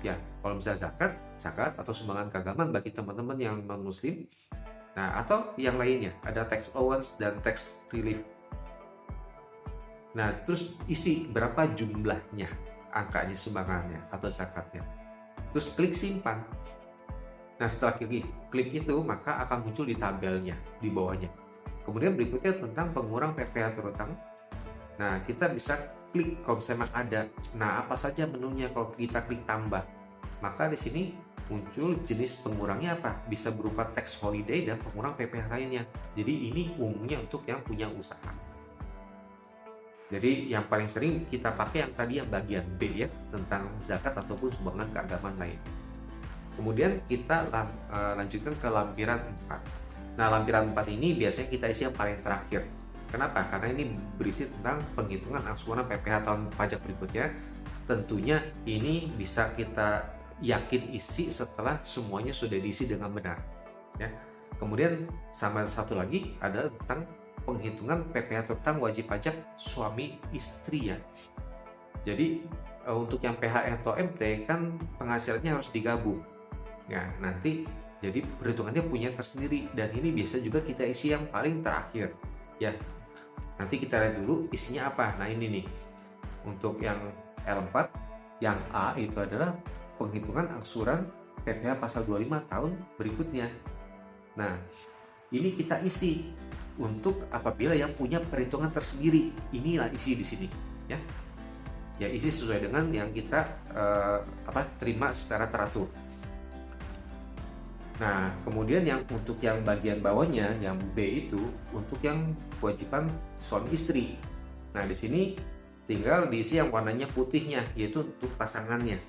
Ya, kalau misalnya zakat atau sumbangan keagamaan bagi teman-teman yang non-muslim. Nah, atau yang lainnya, ada tax allowance dan tax relief. Nah, terus isi berapa jumlahnya, angkanya sumbangannya atau zakatnya. Terus klik simpan. Nah, setelah klik itu, maka akan muncul di tabelnya di bawahnya. Kemudian berikutnya tentang pengurang PPh terutang. Nah, kita bisa klik kalau misalnya ada. Nah, apa saja menunya kalau kita klik tambah? Maka di sini muncul jenis pengurangnya apa? Bisa berupa tax holiday dan pengurang PPh lainnya. Jadi ini umumnya untuk yang punya usaha. Jadi yang paling sering kita pakai yang tadi yang bagian B ya, tentang zakat ataupun sumbangan keagamaan lain. Kemudian kita lanjutkan ke lampiran 4. Nah, lampiran 4 ini biasanya kita isi yang paling terakhir. Kenapa? Karena ini berisi tentang penghitungan angsuran PPh tahun pajak berikutnya. Tentunya ini bisa kita yakin isi setelah semuanya sudah diisi dengan benar. Ya. Kemudian sama satu lagi ada tentang penghitungan PPh terutang wajib pajak suami istri ya. Jadi untuk yang PH atau MT kan penghasilannya harus digabung. Ya, nanti jadi perhitungannya punya tersendiri, dan ini biasa juga kita isi yang paling terakhir. Ya. Nanti kita lihat dulu isinya apa. Nah, ini nih. Untuk yang L4, yang A itu adalah penghitungan angsuran PPh pasal 25 tahun berikutnya. Nah, ini kita isi untuk apabila yang punya perhitungan tersendiri. Inilah isi di sini, ya. Ya, isi sesuai dengan yang kita terima secara teratur. Nah, kemudian yang untuk yang bagian bawahnya, yang B itu untuk yang kewajiban suami istri. Nah, di sini tinggal diisi yang warnanya putihnya, yaitu untuk pasangannya.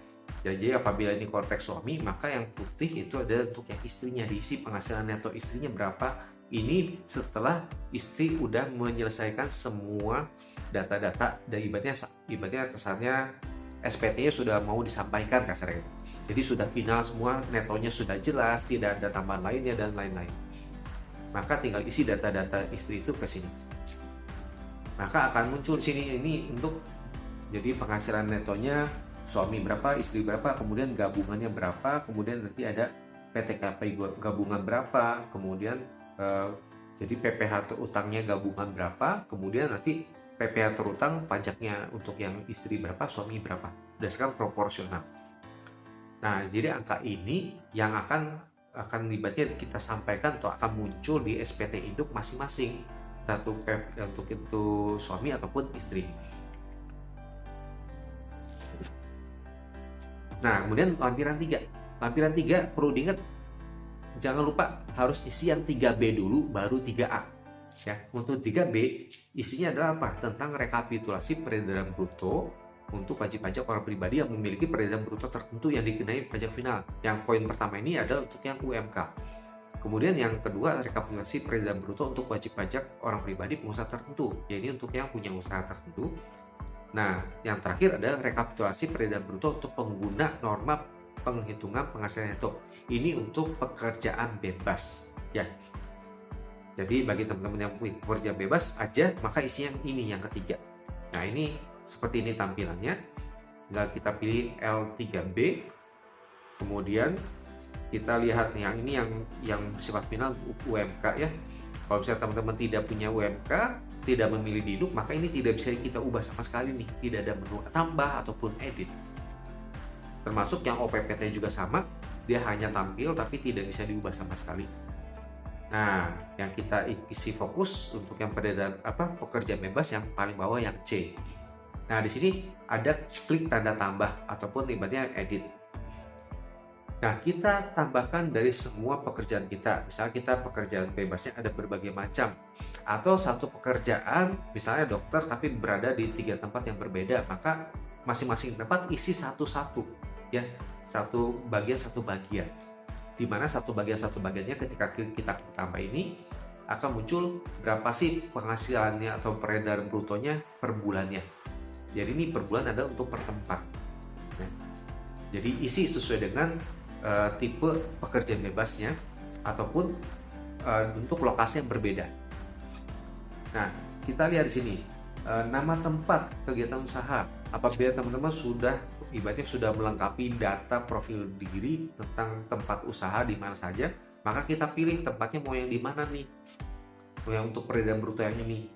Jadi apabila ini konteks suami, maka yang putih itu adalah untuk yang istrinya, diisi penghasilan neto istrinya berapa. Ini setelah istri udah menyelesaikan semua data-data, dan ibaratnya kesannya SPT-nya sudah mau disampaikan kasarnya. Jadi sudah final semua, netonya sudah jelas, tidak ada tambahan lainnya dan lain-lain. Maka tinggal isi data-data istri itu ke sini. Maka akan muncul di sini ini untuk jadi penghasilan netonya suami berapa, istri berapa, kemudian gabungannya berapa, kemudian nanti ada PTKP gabungan berapa, kemudian jadi PPh terutangnya gabungan berapa, kemudian nanti PPh terutang pajaknya untuk yang istri berapa, suami berapa, berdasarkan proporsional. Nah, jadi angka ini yang akan ibaratnya kita sampaikan atau akan muncul di SPT induk masing-masing, untuk itu suami ataupun istri. Nah, kemudian lampiran 3. Lampiran 3 perlu diingat, jangan lupa harus isi yang 3B dulu baru 3A. Ya, untuk 3B isinya adalah apa? Tentang rekapitulasi peredaran bruto untuk wajib pajak orang pribadi yang memiliki peredaran bruto tertentu yang dikenai pajak final. Yang poin pertama ini adalah untuk yang UMK. Kemudian yang kedua, rekapitulasi peredaran bruto untuk wajib pajak orang pribadi pengusaha tertentu, yaitu untuk yang punya usaha tertentu. Nah, yang terakhir adalah rekapitulasi peredaran bruto untuk pengguna norma penghitungan penghasilan neto. Ini untuk pekerjaan bebas ya. Jadi bagi teman-teman yang punya pekerjaan bebas aja, maka isinya ini yang ketiga. Nah, ini seperti ini tampilannya. Tinggal kita pilih L3B. Kemudian kita lihat yang ini yang bersifat final UMK ya. Kalau misalnya teman-teman tidak punya UMK, tidak memilih hidup, maka ini tidak bisa kita ubah sama sekali nih. Tidak ada menu tambah ataupun edit. Termasuk yang OPPT juga sama, dia hanya tampil tapi tidak bisa diubah sama sekali. Nah, yang kita isi fokus untuk yang pekerja bebas yang paling bawah yang C. Nah, di sini ada klik tanda tambah ataupun ibaratnya edit. Nah, kita tambahkan dari semua pekerjaan kita. Misalnya kita pekerjaan bebasnya ada berbagai macam. Atau satu pekerjaan, misalnya dokter tapi berada di 3 tempat yang berbeda, maka masing-masing tempat isi satu-satu. Ya, satu bagian, di mana satu bagiannya ketika kita tambah ini akan muncul berapa sih penghasilannya atau peredaran brutonya per bulannya. Jadi ini per bulan ada untuk per tempat ya. Jadi isi sesuai dengan tipe pekerjaan bebasnya ataupun untuk lokasi yang berbeda. Nah, kita lihat di sini nama tempat kegiatan usaha. Apabila teman-teman sudah melengkapi data profil diri tentang tempat usaha di mana saja, maka kita pilih tempatnya mau yang di mana nih, mau yang untuk peredaran bruto yang ini.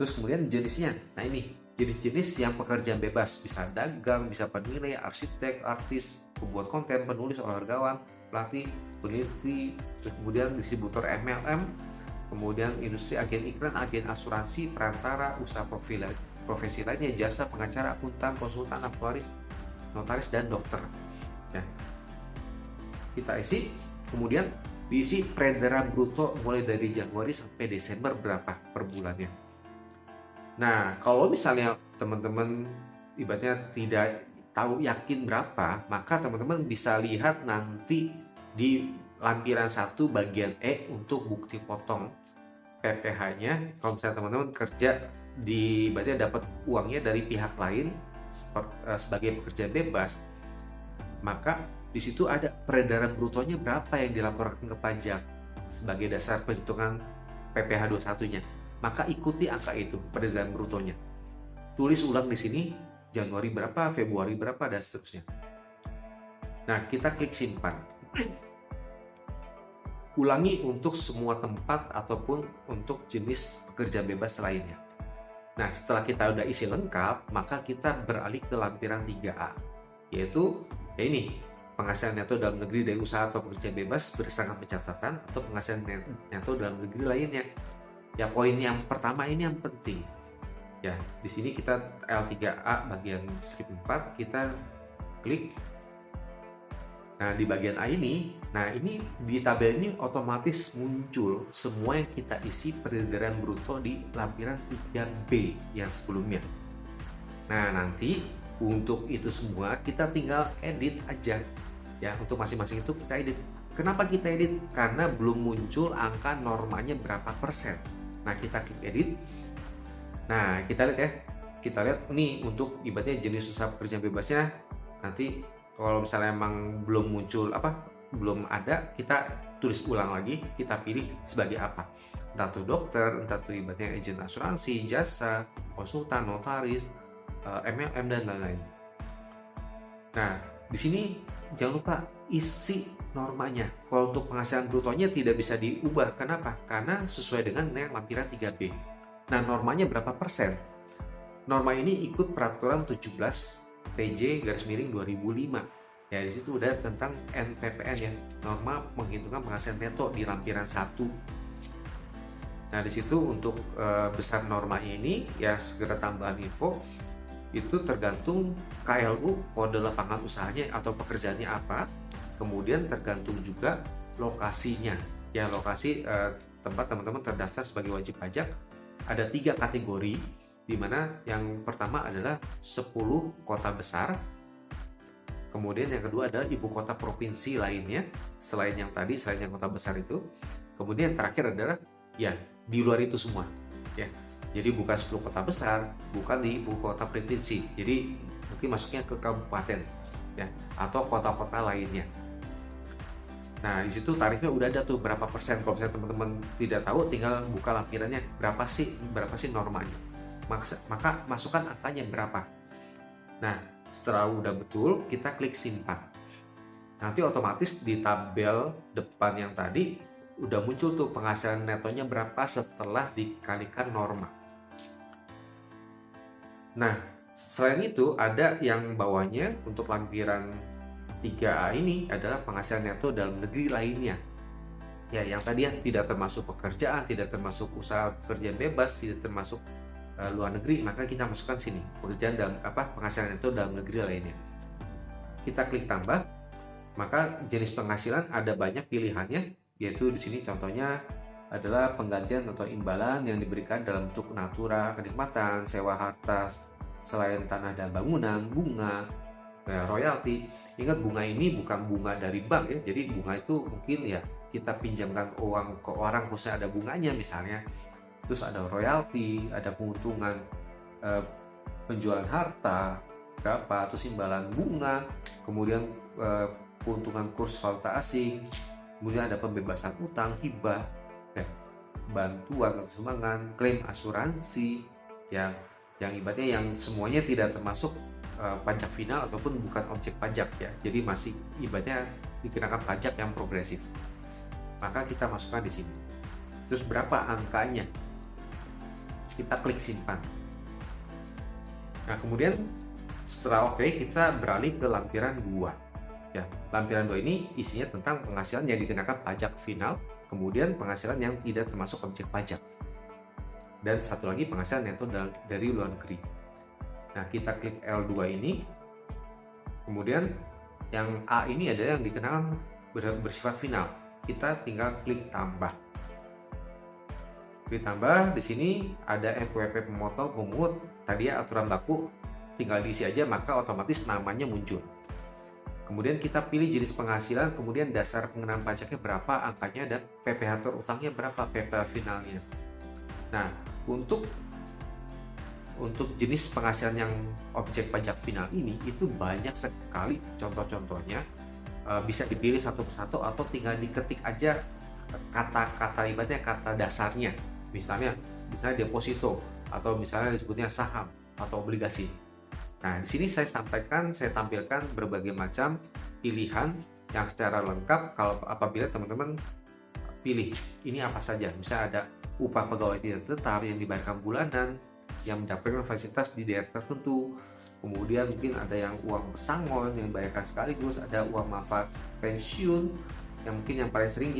Terus kemudian jenisnya, nah ini jenis-jenis yang pekerjaan bebas, bisa dagang, bisa penilai, arsitek, artis, pembuat konten, penulis, olahragawan, pelatih, peneliti, terus kemudian distributor MLM, kemudian industri, agen iklan, agen asuransi, perantara, usaha profesi lainnya, jasa, pengacara, akuntan, konsultan, aktuaris, notaris, dan dokter ya. Kita isi, kemudian diisi peredaran bruto mulai dari Januari sampai Desember berapa per bulannya. Nah, kalau misalnya teman-teman ibaratnya tidak tahu yakin berapa, maka teman-teman bisa lihat nanti di lampiran 1 bagian E untuk bukti potong PPh-nya. Kalau misalnya teman-teman kerja berarti dapat uangnya dari pihak lain sebagai pekerja bebas, maka di situ ada peredaran brutonya berapa yang dilaporkan ke pajak sebagai dasar perhitungan PPh 21-nya. Maka ikuti angka itu, peredaran brutonya. Tulis ulang di sini Januari berapa, Februari berapa, dan seterusnya. Nah, kita klik simpan. Ulangi untuk semua tempat ataupun untuk jenis pekerja bebas lainnya. Nah, setelah kita udah isi lengkap, maka kita beralih ke lampiran 3A, yaitu ya ini, penghasilan neto dalam negeri dari usaha atau pekerja bebas berdasarkan pencatatan atau penghasilan neto dalam negeri lainnya. Ya, poin yang pertama ini yang penting. Ya, di sini kita L3A bagian strip 4, kita klik. Nah, di bagian A ini, di tabel ini otomatis muncul semua yang kita isi peredaran bruto di lampiran 3B yang sebelumnya. Nah, nanti untuk itu semua kita tinggal edit aja. Ya, untuk masing-masing itu kita edit. Kenapa kita edit? Karena belum muncul angka normanya berapa persen. Nah, kita klik edit. Nah, kita lihat nih untuk ibaratnya jenis usaha pekerjaan bebasnya. Nanti kalau misalnya emang belum muncul belum ada, kita tulis ulang lagi, kita pilih sebagai apa. Entah itu dokter, entah itu ibaratnya agen asuransi, jasa, konsultan, notaris, MLM, dan lain-lain. Nah, di sini jangan lupa isi normanya. Kalau untuk penghasilan brutonya tidak bisa diubah. Kenapa? Karena sesuai dengan yang lampiran 3B. Nah, normanya berapa persen? Norma ini ikut peraturan 17 PJ/2005. Ya, di situ udah tentang NPPN ya, norma menghitungkan penghasilan neto di lampiran 1. Nah, di situ untuk besar norma ini ya segera tambahan info itu tergantung KLU, kode lapangan usahanya atau pekerjaannya apa. Kemudian tergantung juga lokasinya. Ya, lokasi tempat teman-teman terdaftar sebagai wajib pajak ada 3 kategori, di mana yang pertama adalah 10 kota besar. Kemudian yang kedua adalah ibu kota provinsi lainnya selain yang kota besar itu. Kemudian terakhir adalah ya di luar itu semua ya. Jadi bukan 10 kota besar, bukan di ibu kota provinsi. Jadi mungkin masuknya ke kabupaten. ya, atau kota-kota lainnya. Nah, di situ tarifnya udah ada tuh berapa persen. Kalau misalnya teman-teman tidak tahu, tinggal buka lampirannya berapa sih normanya. Maka masukkan angkanya berapa. Nah, setelah udah betul, kita klik simpan. Nanti otomatis di tabel depan yang tadi udah muncul tuh penghasilan netonya berapa setelah dikalikan norma. Nah, selain itu ada yang bawahnya untuk lampiran 3A ini adalah penghasilan neto dalam negeri lainnya. Ya, yang tadi ya tidak termasuk pekerjaan, tidak termasuk usaha pekerjaan bebas, tidak termasuk luar negeri, maka kita masukkan sini pekerjaan dalam penghasilan neto dalam negeri lainnya. Kita klik tambah, maka jenis penghasilan ada banyak pilihannya, yaitu di sini contohnya adalah penggantian atau imbalan yang diberikan dalam bentuk natura, kenikmatan, sewa harta selain tanah dan bangunan, bunga, royalti. Ingat, bunga ini bukan bunga dari bank ya, jadi bunga itu mungkin ya kita pinjamkan uang ke orang, khususnya ada bunganya misalnya. Terus ada royalti, ada keuntungan penjualan harta berapa, terus imbalan bunga, kemudian keuntungan kurs valuta asing, kemudian ada pembebasan utang, hibah, bantuan atau sumbangan, klaim asuransi, yang ibaratnya yang semuanya tidak termasuk pajak final ataupun bukan objek pajak ya, jadi masih ibaratnya dikenakan pajak yang progresif. Maka kita masukkan di sini. Terus berapa angkanya? Kita klik simpan. Nah, kemudian setelah oke, kita beralih ke lampiran 2. Ya, lampiran 2 ini isinya tentang penghasilan yang dikenakan pajak final, kemudian penghasilan yang tidak termasuk objek pajak, dan satu lagi penghasilan neto dari luar negeri. Nah, kita klik L2 ini, kemudian yang A ini adalah yang dikenakan bersifat final. Kita tinggal klik tambah. Klik tambah, di sini ada FWP pemotong pemungut, tadi ya aturan baku, tinggal diisi aja maka otomatis namanya muncul. Kemudian kita pilih jenis penghasilan, kemudian dasar pengenaan pajaknya berapa, angkanya, dan PPh terutangnya berapa, PPh finalnya. Nah, untuk jenis penghasilan yang objek pajak final ini itu banyak sekali contoh-contohnya, bisa dipilih satu persatu atau tinggal diketik aja kata-kata ibaratnya kata dasarnya, misalnya deposito atau misalnya disebutnya saham atau obligasi. Nah, di sini saya tampilkan berbagai macam pilihan yang secara lengkap kalau apabila teman-teman pilih ini apa saja. Misalnya ada upah pegawai tidak tetap yang dibayarkan bulanan, yang mendapatkan fasilitas di daerah tertentu, kemudian mungkin ada yang uang pesangon yang dibayarkan sekaligus, ada uang manfaat pensiun yang mungkin yang paling sering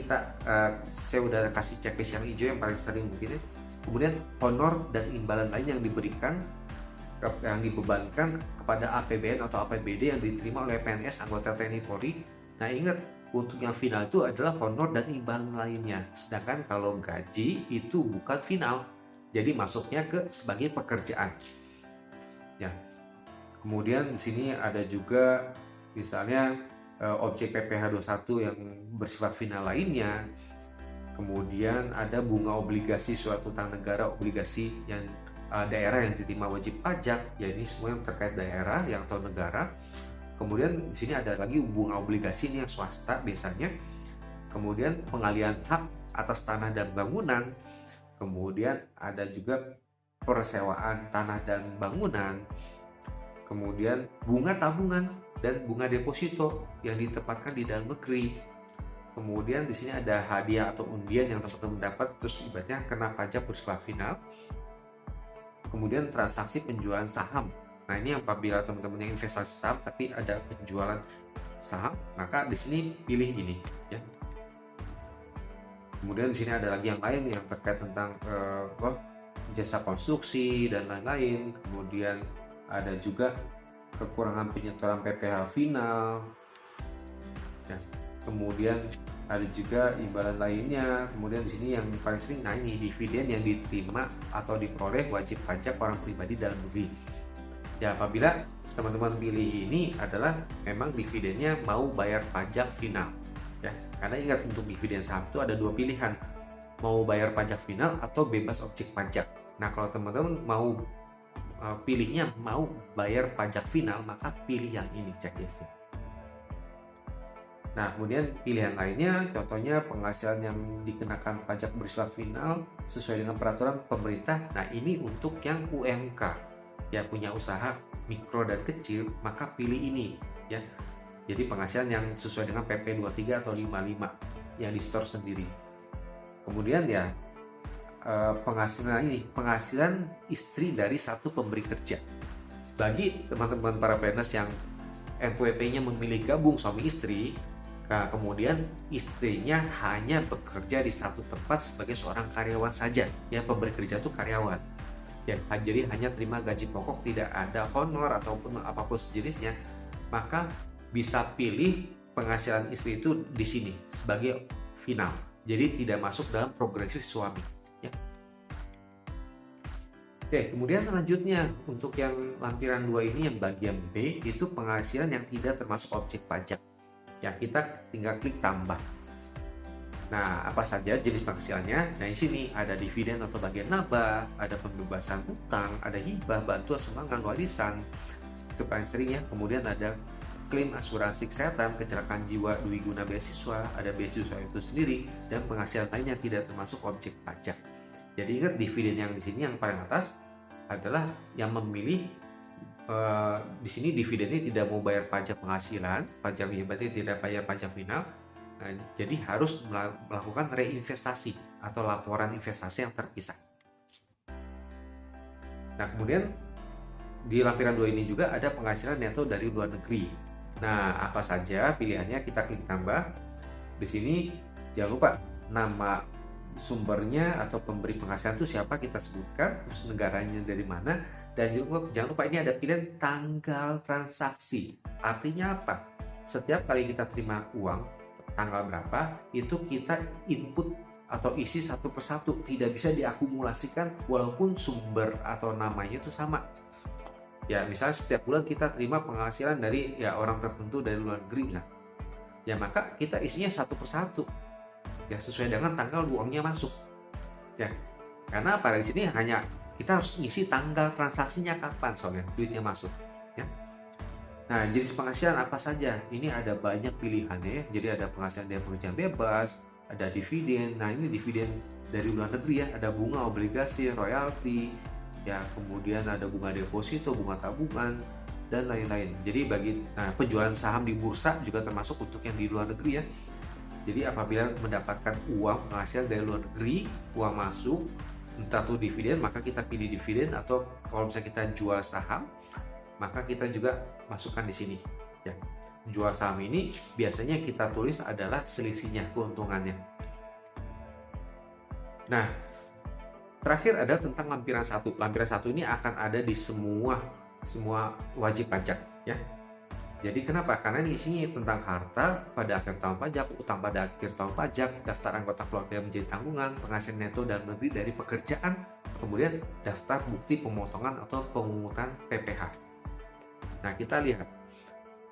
saya udah kasih checklist yang hijau yang paling sering mungkin ya. Kemudian honor dan imbalan lain yang dibebankan kepada APBN atau APBD yang diterima oleh PNS anggota TNI Polri. Nah, ingat, untuk yang final itu adalah honor dan imbalan lainnya, sedangkan kalau gaji itu bukan final, jadi masuknya sebagai pekerjaan. Ya. Kemudian di sini ada juga misalnya objek PPh 21 yang bersifat final lainnya. Kemudian ada bunga obligasi suatu utang negara, obligasi yang daerah yang diterima wajib pajak, ya ini semua yang terkait daerah yang atau negara. Kemudian di sini ada lagi bunga obligasi ini yang swasta biasanya. Kemudian pengalihan hak atas tanah dan bangunan. Kemudian ada juga persewaan tanah dan bangunan. Kemudian bunga tabungan dan bunga deposito yang ditempatkan di dalam negeri. Kemudian di sini ada hadiah atau undian yang teman-teman dapat, terus ibaratnya kena pajak bersifat final. Kemudian transaksi penjualan saham. Nah, ini apabila teman-teman yang investasi saham tapi ada penjualan saham, maka di sini pilih ini ya. Kemudian di sini ada lagi yang lain yang terkait tentang jasa konstruksi dan lain-lain. Kemudian ada juga kekurangan penyetoran PPh final. Ya. Kemudian ada juga imbalan lainnya. Kemudian di sini yang paling sering, nah ini dividen yang diterima atau diperoleh wajib pajak orang pribadi dalam negeri. Ya, apabila teman-teman pilih ini adalah memang dividennya mau bayar pajak final. Ya, karena ingat, untuk dividen saham itu ada dua pilihan, mau bayar pajak final atau bebas objek pajak. Nah, kalau teman-teman mau pilihnya mau bayar pajak final, maka pilih yang ini checklistnya. Nah, kemudian pilihan lainnya, contohnya penghasilan yang dikenakan pajak bersifat final sesuai dengan peraturan pemerintah. Nah, ini untuk yang UMK, yang punya usaha mikro dan kecil, maka pilih ini ya. Jadi penghasilan yang sesuai dengan PP 23 atau 55 yang di store sendiri. Kemudian ya penghasilan istri dari satu pemberi kerja. Bagi teman-teman para planners yang NPWP-nya memilih gabung suami istri, nah, kemudian istrinya hanya bekerja di satu tempat sebagai seorang karyawan saja, ya pemberi kerja itu karyawan, ya jadi hanya terima gaji pokok, tidak ada honor ataupun apapun sejenisnya, maka bisa pilih penghasilan istri itu di sini sebagai final, jadi tidak masuk dalam progresif suami. Ya. Oke, kemudian selanjutnya untuk yang lampiran 2 ini yang bagian B itu penghasilan yang tidak termasuk objek pajak. Ya, kita tinggal klik tambah. Nah, apa saja jenis penghasilannya? Nah, di sini ada dividen atau bagian laba, ada pembebasan utang, ada hibah, bantuan sumbangan, warisan, itu paling sering ya. Kemudian ada klaim asuransi kesehatan, kecelakaan jiwa, dui guna beasiswa, ada beasiswa itu sendiri, dan penghasilan lain yang tidak termasuk objek pajak. Jadi ingat, dividen yang di sini yang paling atas adalah yang memilih di sini dividennya tidak mau bayar pajak penghasilan, pajaknya berarti tidak bayar pajak final. Nah, jadi harus melakukan reinvestasi atau laporan investasi yang terpisah. Nah, kemudian di lampiran 2 ini juga ada penghasilan neto dari luar negeri. Nah, apa saja pilihannya? Kita klik tambah. Di sini jangan lupa nama sumbernya atau pemberi penghasilan itu siapa, kita sebutkan, terus negaranya dari mana, dan jangan lupa ini ada pilihan tanggal transaksi. Artinya apa? Setiap kali kita terima uang tanggal berapa, itu kita input atau isi satu persatu, tidak bisa diakumulasikan walaupun sumber atau namanya itu sama. Ya, misalnya setiap bulan kita terima penghasilan dari ya orang tertentu dari luar negeri, nah, ya maka kita isinya satu persatu. Ya, sesuai dengan tanggal uangnya masuk. Ya, karena pada sini hanya kita harus ngisi tanggal transaksinya kapan soalnya duitnya masuk. Ya. Nah, jenis penghasilan apa saja? Ini ada banyak pilihannya ya. Jadi ada penghasilan dari pekerjaan bebas, ada dividen. Nah, ini dividen dari luar negeri ya. Ada bunga obligasi, royalti, ya kemudian ada bunga deposito, bunga tabungan, dan lain-lain. Jadi penjualan saham di bursa juga termasuk untuk yang di luar negeri ya. Jadi apabila mendapatkan uang penghasilan dari luar negeri, uang masuk, entah itu dividen, maka kita pilih dividen, atau kalau misalnya kita jual saham, maka kita juga masukkan di sini. Ya, jual saham ini biasanya kita tulis adalah selisihnya, keuntungannya. Nah, terakhir ada tentang lampiran 1. Lampiran 1 ini akan ada di semua wajib pajak ya. Jadi kenapa? Karena ini isinya tentang harta pada akhir tahun pajak, utang pada akhir tahun pajak, daftar anggota keluarga menjadi tanggungan, penghasilan neto dan negeri dari pekerjaan, kemudian daftar bukti pemotongan atau pemungutan PPh. Nah, kita lihat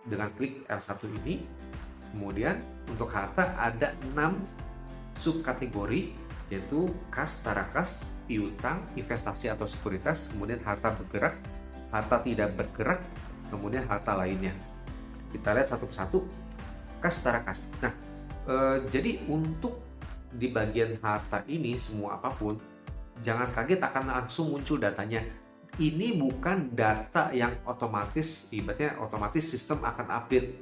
dengan klik L1 ini, kemudian untuk harta ada 6 subkategori, yaitu kas, tarakas, piutang, investasi atau sekuritas, kemudian harta bergerak, harta tidak bergerak, kemudian harta lainnya. Kita lihat satu persatu. Kas, tarakas. Nah, jadi untuk di bagian harta ini semua apapun, jangan kaget akan langsung muncul datanya. Ini bukan data yang otomatis, ibaratnya otomatis sistem akan update,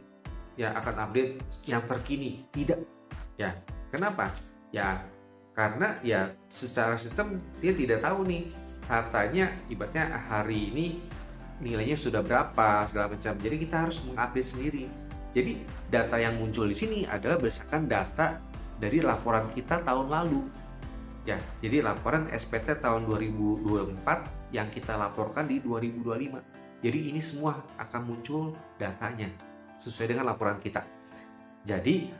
ya akan update yang terkini. Tidak. Ya, kenapa? Ya, karena ya secara sistem dia tidak tahu nih hartanya, ibaratnya hari ini nilainya sudah berapa segala macam. Jadi kita harus mengupdate sendiri. Jadi data yang muncul di sini adalah berdasarkan data dari laporan kita tahun lalu. Ya, jadi laporan SPT tahun 2024 yang kita laporkan di 2025. Jadi ini semua akan muncul datanya sesuai dengan laporan kita. Jadi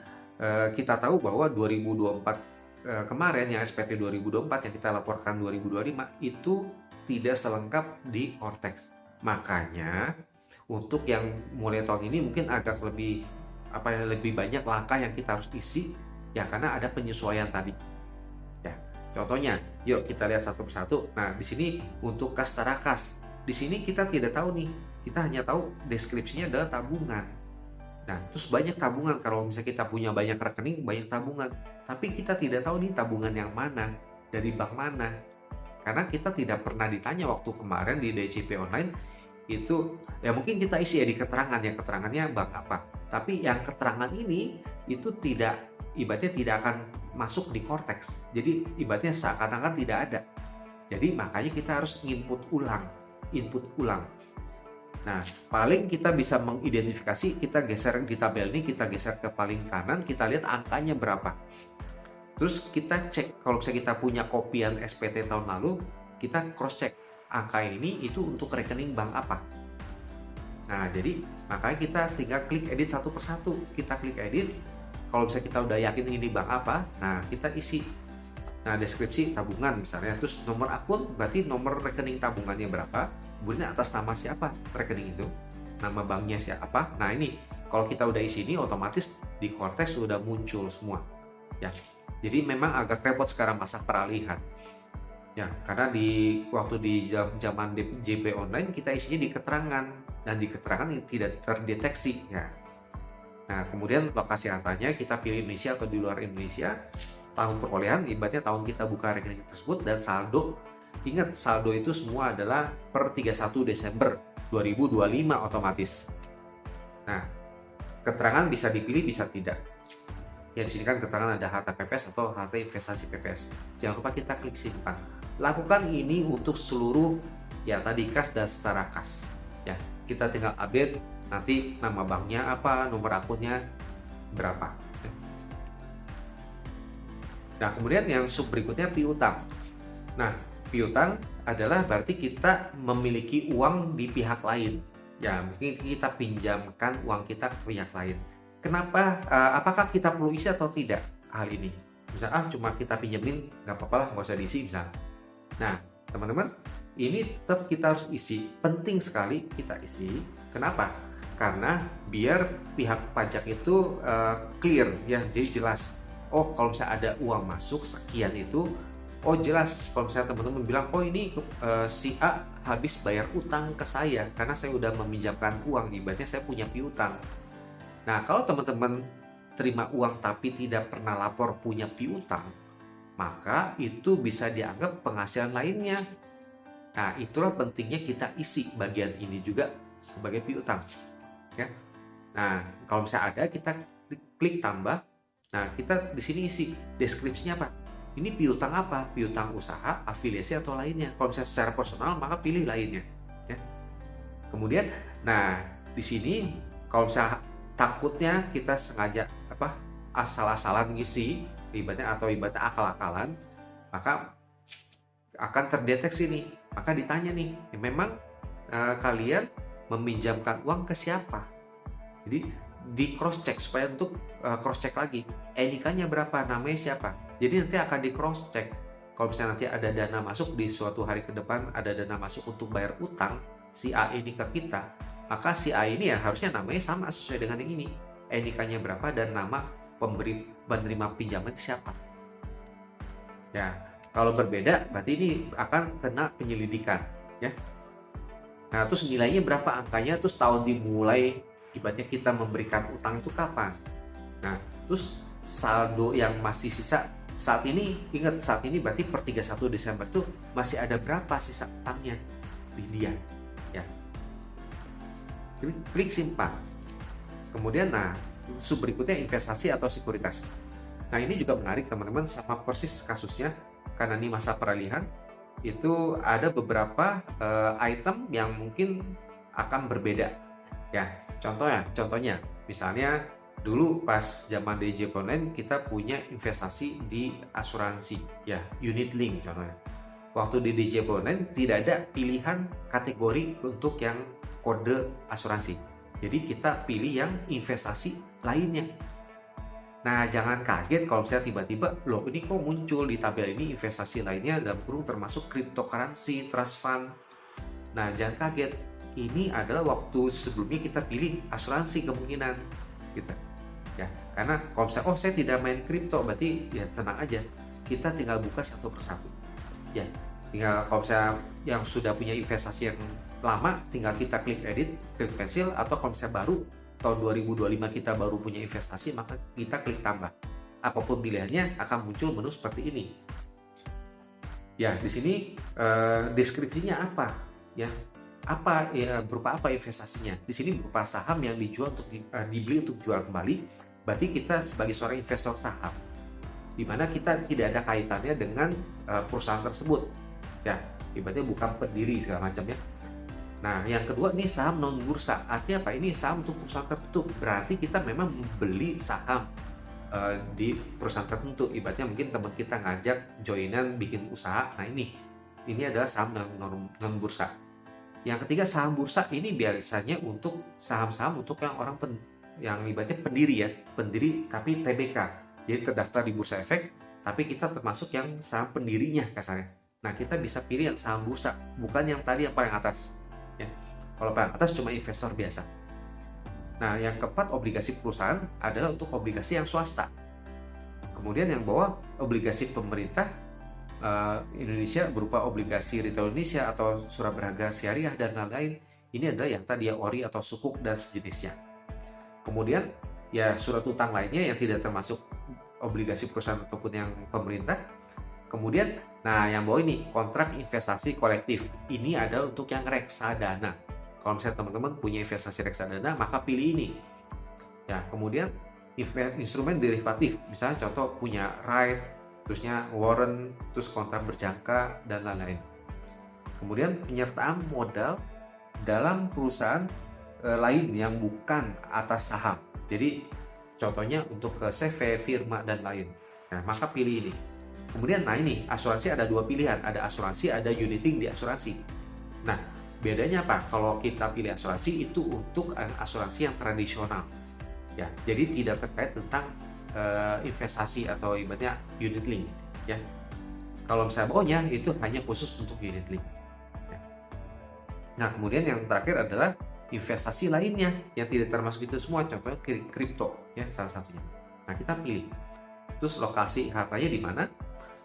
kita tahu bahwa 2024 kemarin yang SPT 2024 yang kita laporkan 2025 itu tidak selengkap di Cortex. Makanya untuk yang mulai tahun ini mungkin agak lebih banyak langkah yang kita harus isi ya, karena ada penyesuaian tadi. Ya, contohnya, yuk kita lihat satu persatu. Nah, di sini untuk kas tarakas, di sini kita tidak tahu nih, kita hanya tahu deskripsinya adalah tabungan. Nah, terus banyak tabungan. Kalau misalnya kita punya banyak rekening, banyak tabungan. Tapi kita tidak tahu nih tabungan yang mana, dari bank mana. Karena kita tidak pernah ditanya waktu kemarin di DCP online, itu ya mungkin kita isi ya di keterangan, ya keterangannya bank apa. Tapi yang keterangan ini itu tidak, ibaratnya tidak akan masuk di Cortex. Jadi ibaratnya seakan-akan tidak ada. Jadi makanya kita harus input ulang. Nah, paling kita bisa mengidentifikasi, kita geser di tabel ini, kita geser ke paling kanan, kita lihat angkanya berapa. Terus kita cek, kalau misalnya kita punya kopian SPT tahun lalu, kita cross check angka ini itu untuk rekening bank apa. Nah, jadi makanya kita tinggal klik edit satu persatu. Kita klik edit, kalau misalnya kita udah yakin ini bank apa, nah kita isi. Nah, deskripsi tabungan misalnya, terus nomor akun berarti nomor rekening tabungannya berapa, kemudian atas nama siapa rekening itu, nama banknya siapa. Nah, ini kalau kita udah isi ini, otomatis di Cortex sudah muncul semua ya. Jadi memang agak repot sekarang masa peralihan ya, karena waktu di zaman JP online kita isinya di keterangan, dan di keterangan tidak terdeteksi ya. Nah, kemudian lokasi hartanya kita pilih Indonesia atau di luar Indonesia, tahun perolehan ibaratnya tahun kita buka rekening tersebut, dan saldo, ingat saldo itu semua adalah per 31 Desember 2025 otomatis. Nah, keterangan bisa dipilih bisa tidak. Ya, di sini kan keterangan ada harta PPS atau harta investasi PPS. Jangan lupa kita klik simpan. Lakukan ini untuk seluruh ya tadi kas dan setara kas. Ya, kita tinggal update nanti nama banknya apa, nomor akunnya berapa. Nah, kemudian yang sub berikutnya piutang. Nah, piutang adalah berarti kita memiliki uang di pihak lain. Ya, mungkin kita pinjamkan uang kita ke pihak lain. Kenapa? Apakah kita perlu isi atau tidak hal ini? Misalnya, cuma kita pinjemin, nggak apa-apa lah, nggak usah diisi misalnya. Nah, teman-teman, ini tetap kita harus isi. Penting sekali kita isi. Kenapa? Karena biar pihak pajak itu clear, ya, jadi jelas. Oh, kalau misalnya ada uang masuk sekian itu, oh jelas. Kalau misalnya teman-teman bilang, oh ini si A habis bayar utang ke saya karena saya udah meminjamkan uang, ibaratnya saya punya piutang. Nah, kalau teman-teman terima uang tapi tidak pernah lapor punya piutang, maka itu bisa dianggap penghasilan lainnya. Nah, itulah pentingnya kita isi bagian ini juga sebagai piutang. Ya. Nah, kalau misalnya ada, kita klik tambah. Nah, kita di sini isi deskripsinya apa? Ini piutang apa? Piutang usaha, afiliasi atau lainnya. Kalau misalnya secara personal, maka pilih lainnya. Ya. Kemudian, nah di sini kalau misalnya takutnya kita sengaja asal-asalan ngisi, ibaratnya akal-akalan, maka akan terdeteksi nih. Maka ditanya nih, memang kalian meminjamkan uang ke siapa? Jadi di cross check, supaya untuk cross check lagi, NIK-nya berapa, namanya siapa. Jadi nanti akan di cross check. Kalau misalnya nanti ada dana masuk di suatu hari ke depan, ada dana masuk untuk bayar utang si A ini ke kita, maka si A ini ya harusnya namanya sama sesuai dengan yang ini, NIK-nya berapa dan nama penerima pinjaman siapa. Ya, kalau berbeda berarti ini akan kena penyelidikan ya. Nah, terus nilainya berapa, angkanya, terus tahun dimulai, ibaratnya kita memberikan utang itu kapan. Nah, terus saldo yang masih sisa saat ini, ingat saat ini berarti per 31 Desember tuh masih ada berapa sisa utangnya di dia ya. Jadi klik simpan. Kemudian nah, sub berikutnya investasi atau sekuritas. Nah, ini juga menarik teman-teman, sama persis kasusnya, karena ini masa peralihan, itu ada beberapa item yang mungkin akan berbeda ya. Contohnya misalnya dulu pas zaman DJ Online kita punya investasi di asuransi ya, unit link contohnya. Waktu di DJ Online tidak ada pilihan kategori untuk yang kode asuransi, jadi kita pilih yang investasi lainnya. Nah, jangan kaget kalau misalnya tiba-tiba, loh ini kok muncul di tabel ini investasi lainnya dalam kurung termasuk cryptocurrency, trust fund. Nah, jangan kaget. Ini adalah waktu sebelumnya kita pilih asuransi kemungkinan gitu. Ya, karena kalau misalnya, oh saya tidak main kripto, berarti ya tenang aja. Kita tinggal buka satu persatu. Ya, tinggal kalau misalnya yang sudah punya investasi yang lama, tinggal kita klik edit, klik pensil, atau kalau misalnya baru, tahun 2025 kita baru punya investasi, maka kita klik tambah. Apapun pilihannya akan muncul menu seperti ini. Ya, di sini deskripsinya apa? Ya, berupa apa investasinya? Di sini berupa saham yang dijual untuk dibeli untuk jual kembali. Berarti kita sebagai seorang investor saham, di mana kita tidak ada kaitannya dengan perusahaan tersebut. Ya, ibaratnya bukan pendiri segala macam ya. Nah, yang kedua ini saham non bursa. Artinya apa? Ini saham untuk perusahaan tertentu. Berarti kita memang membeli saham di perusahaan tertentu. Ibaratnya mungkin teman kita ngajak joinan bikin usaha. Nah, ini adalah saham non bursa. Yang ketiga saham bursa, ini biasanya untuk saham-saham untuk yang orang yang ibaratnya pendiri ya, pendiri tapi TBK. Jadi terdaftar di Bursa Efek, tapi kita termasuk yang saham pendirinya kasarnya. Nah, kita bisa pilih yang saham bursa, bukan yang tadi yang paling atas. Ya. Kalau paling atas cuma investor biasa. Nah, yang keempat obligasi perusahaan adalah untuk obligasi yang swasta. Kemudian yang bawah obligasi pemerintah Indonesia berupa obligasi retail Indonesia atau surat berharga syariah dan lain-lain. Ini adalah yang tadi ya, ori atau sukuk dan sejenisnya. Kemudian ya surat utang lainnya yang tidak termasuk obligasi perusahaan ataupun yang pemerintah. Kemudian, nah yang bawah ini kontrak investasi kolektif. Ini ada untuk yang reksadana. Kalau misalnya teman-teman punya investasi reksadana, maka pilih ini. Ya, kemudian instrumen derivatif, misalnya contoh punya REIT, terusnya warrant, terus kontrak berjangka dan lain-lain. Kemudian penyertaan modal dalam perusahaan lain yang bukan atas saham. Jadi contohnya untuk ke CV, firma dan lain. Nah, maka pilih ini. Kemudian nah ini asuransi ada dua pilihan, ada asuransi, ada unit link di asuransi. Nah, bedanya apa? Kalau kita pilih asuransi itu untuk asuransi yang tradisional. Ya, jadi tidak terkait tentang investasi atau ibaratnya unit link ya. Kalau misalnya bawahnya itu hanya khusus untuk unit link ya. Nah, kemudian yang terakhir adalah investasi lainnya yang tidak termasuk itu semua, contohnya kripto ya salah satunya. Nah, kita pilih terus lokasi hartanya di mana,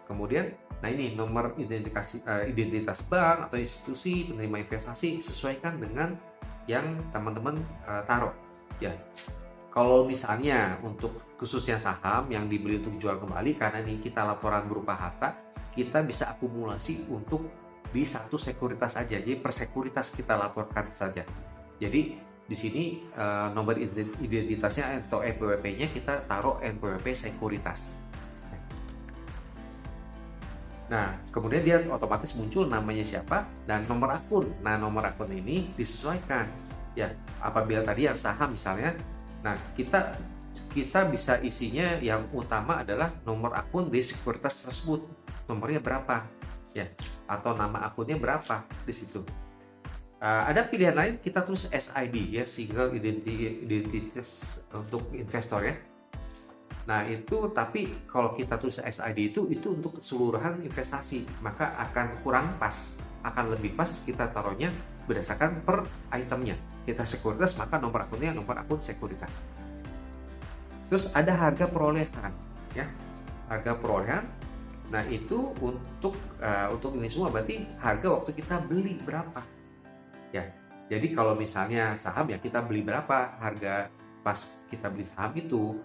kemudian nah ini nomor identitas bank atau institusi penerima investasi sesuaikan dengan yang teman-teman taruh ya. Kalau misalnya untuk khususnya saham yang dibeli untuk jual kembali, karena ini kita laporan berupa harta, kita bisa akumulasi untuk di satu sekuritas saja. Jadi per sekuritas kita laporkan saja. Jadi di sini nomor identitasnya atau NPWP-nya kita taruh NPWP sekuritas. Nah, kemudian dia otomatis muncul namanya siapa dan nomor akun. Nah, nomor akun ini disesuaikan. Ya, apabila tadi yang saham misalnya, nah, kita bisa isinya yang utama adalah nomor akun di sekuritas tersebut. Nomornya berapa? Ya, atau nama akunnya berapa di situ. Ada pilihan lain, kita tulis SID ya, single identitas untuk investor ya. Nah, itu tapi kalau kita tulis SID itu untuk keseluruhan investasi, maka akan kurang pas. Akan lebih pas kita taruhnya berdasarkan per itemnya. Kita sekuritas, maka nomor akunnya nomor akun sekuritas. Terus ada harga perolehan ya. Harga perolehan. Nah, itu untuk ini semua berarti harga waktu kita beli berapa. Ya. Jadi kalau misalnya saham ya kita beli berapa, harga pas kita beli saham itu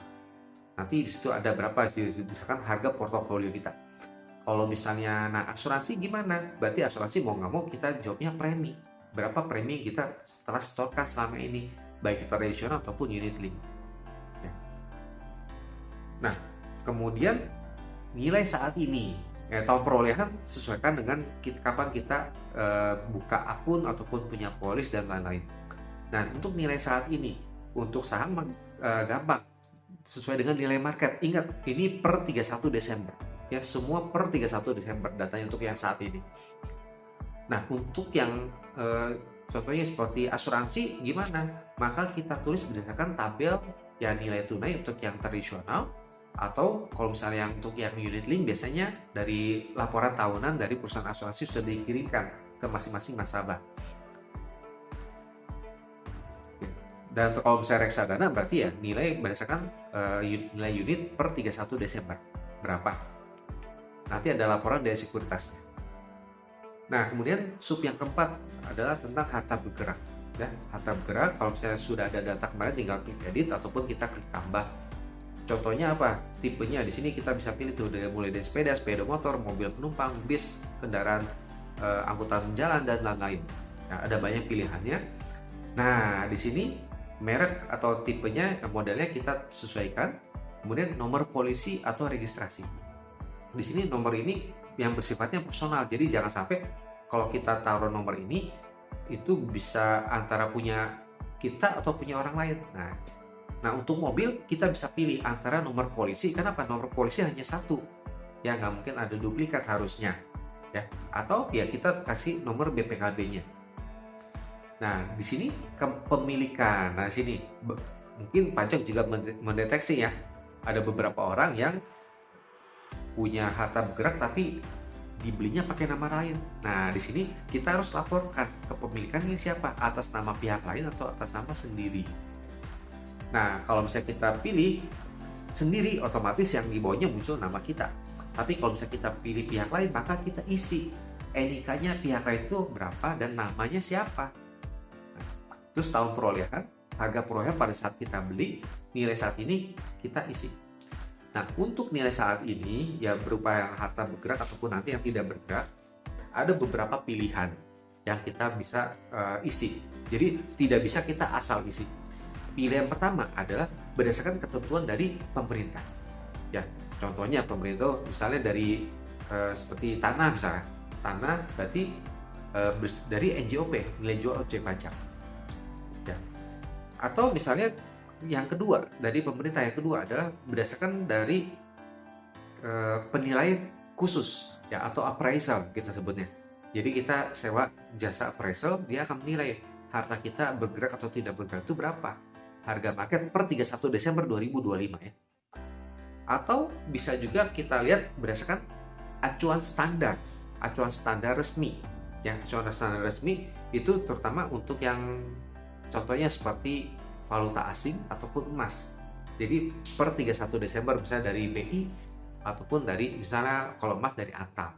nanti di situ ada berapa, misalkan harga portofolio kita. Kalau misalnya asuransi gimana? Berarti asuransi mau nggak mau kita jawabnya premi. Berapa premi yang kita telah setorkan selama ini, baik tradisional ataupun unit link. Ya. Nah, kemudian nilai saat ini, tahun perolehan sesuaikan dengan kapan kita buka akun ataupun punya polis dan lain-lain. Nah, untuk nilai saat ini, untuk saham gampang, sesuai dengan nilai market. Ingat, ini per 31 Desember. Ya, semua per 31 Desember datanya untuk yang saat ini. Nah, untuk yang contohnya seperti asuransi gimana? Maka kita tulis berdasarkan tabel ya nilai tunai untuk yang tradisional, atau kalau misalnya untuk yang unit link biasanya dari laporan tahunan dari perusahaan asuransi sudah dikirimkan ke masing-masing nasabah. Dan kalau misalnya reksadana berarti ya nilai berdasarkan nilai unit per 31 Desember berapa. Nanti ada laporan dari sekuritasnya. Nah, kemudian sub yang keempat adalah tentang harta bergerak. ya, harta bergerak. Kalau misalnya sudah ada data kemarin, tinggal klik edit ataupun kita klik tambah. Contohnya apa? Tipenya di sini kita bisa pilih tuh, dari mulai dari sepeda, sepeda motor, mobil penumpang, bis, kendaraan angkutan jalan dan lain-lain. Nah, ada banyak pilihannya. Nah, di sini merek atau tipenya, modelnya kita sesuaikan. Kemudian nomor polisi atau registrasi. Di sini nomor ini yang bersifatnya personal. Jadi jangan sampai kalau kita taruh nomor ini itu bisa antara punya kita atau punya orang lain. Nah, untuk mobil kita bisa pilih antara nomor polisi. Kenapa? Nomor polisi hanya satu. Ya, nggak mungkin ada duplikat harusnya. Ya, atau ya kita kasih nomor BPKB-nya. Nah, di sini kepemilikan. Nah, sini mungkin pajak juga mendeteksi ya. Ada beberapa orang yang punya harta bergerak tapi dibelinya pakai nama lain. Nah, di sini kita harus laporkan kepemilikannya siapa, atas nama pihak lain atau atas nama sendiri. Nah, kalau misalnya kita pilih sendiri, otomatis yang di bawahnya muncul nama kita. Tapi kalau misalnya kita pilih pihak lain, maka kita isi NIK-nya pihak lain itu berapa dan namanya siapa. Terus tahun perolehan, harga perolehan pada saat kita beli, nilai saat ini kita isi. Nah, untuk nilai saat ini ya berupa yang harta bergerak ataupun nanti yang tidak bergerak, ada beberapa pilihan yang kita bisa isi. Jadi tidak bisa kita asal isi. Pilihan pertama adalah berdasarkan ketentuan dari pemerintah. Ya, contohnya pemerintah misalnya dari seperti tanah misalnya. Tanah berarti dari NJOP, nilai jual objek pajak. Ya. Atau misalnya yang kedua, dari pemerintah yang kedua adalah berdasarkan dari penilaian khusus ya, atau appraisal kita sebutnya. Jadi kita sewa jasa appraisal, dia akan menilai harta kita bergerak atau tidak bergerak itu berapa. Harga market per 31 Desember 2025 ya. Atau bisa juga kita lihat berdasarkan acuan standar resmi. Yang acuan standar resmi itu terutama untuk yang contohnya seperti valuta asing ataupun emas. Jadi per 31 Desember misalnya dari BI ataupun dari misalnya kalau emas dari Antam.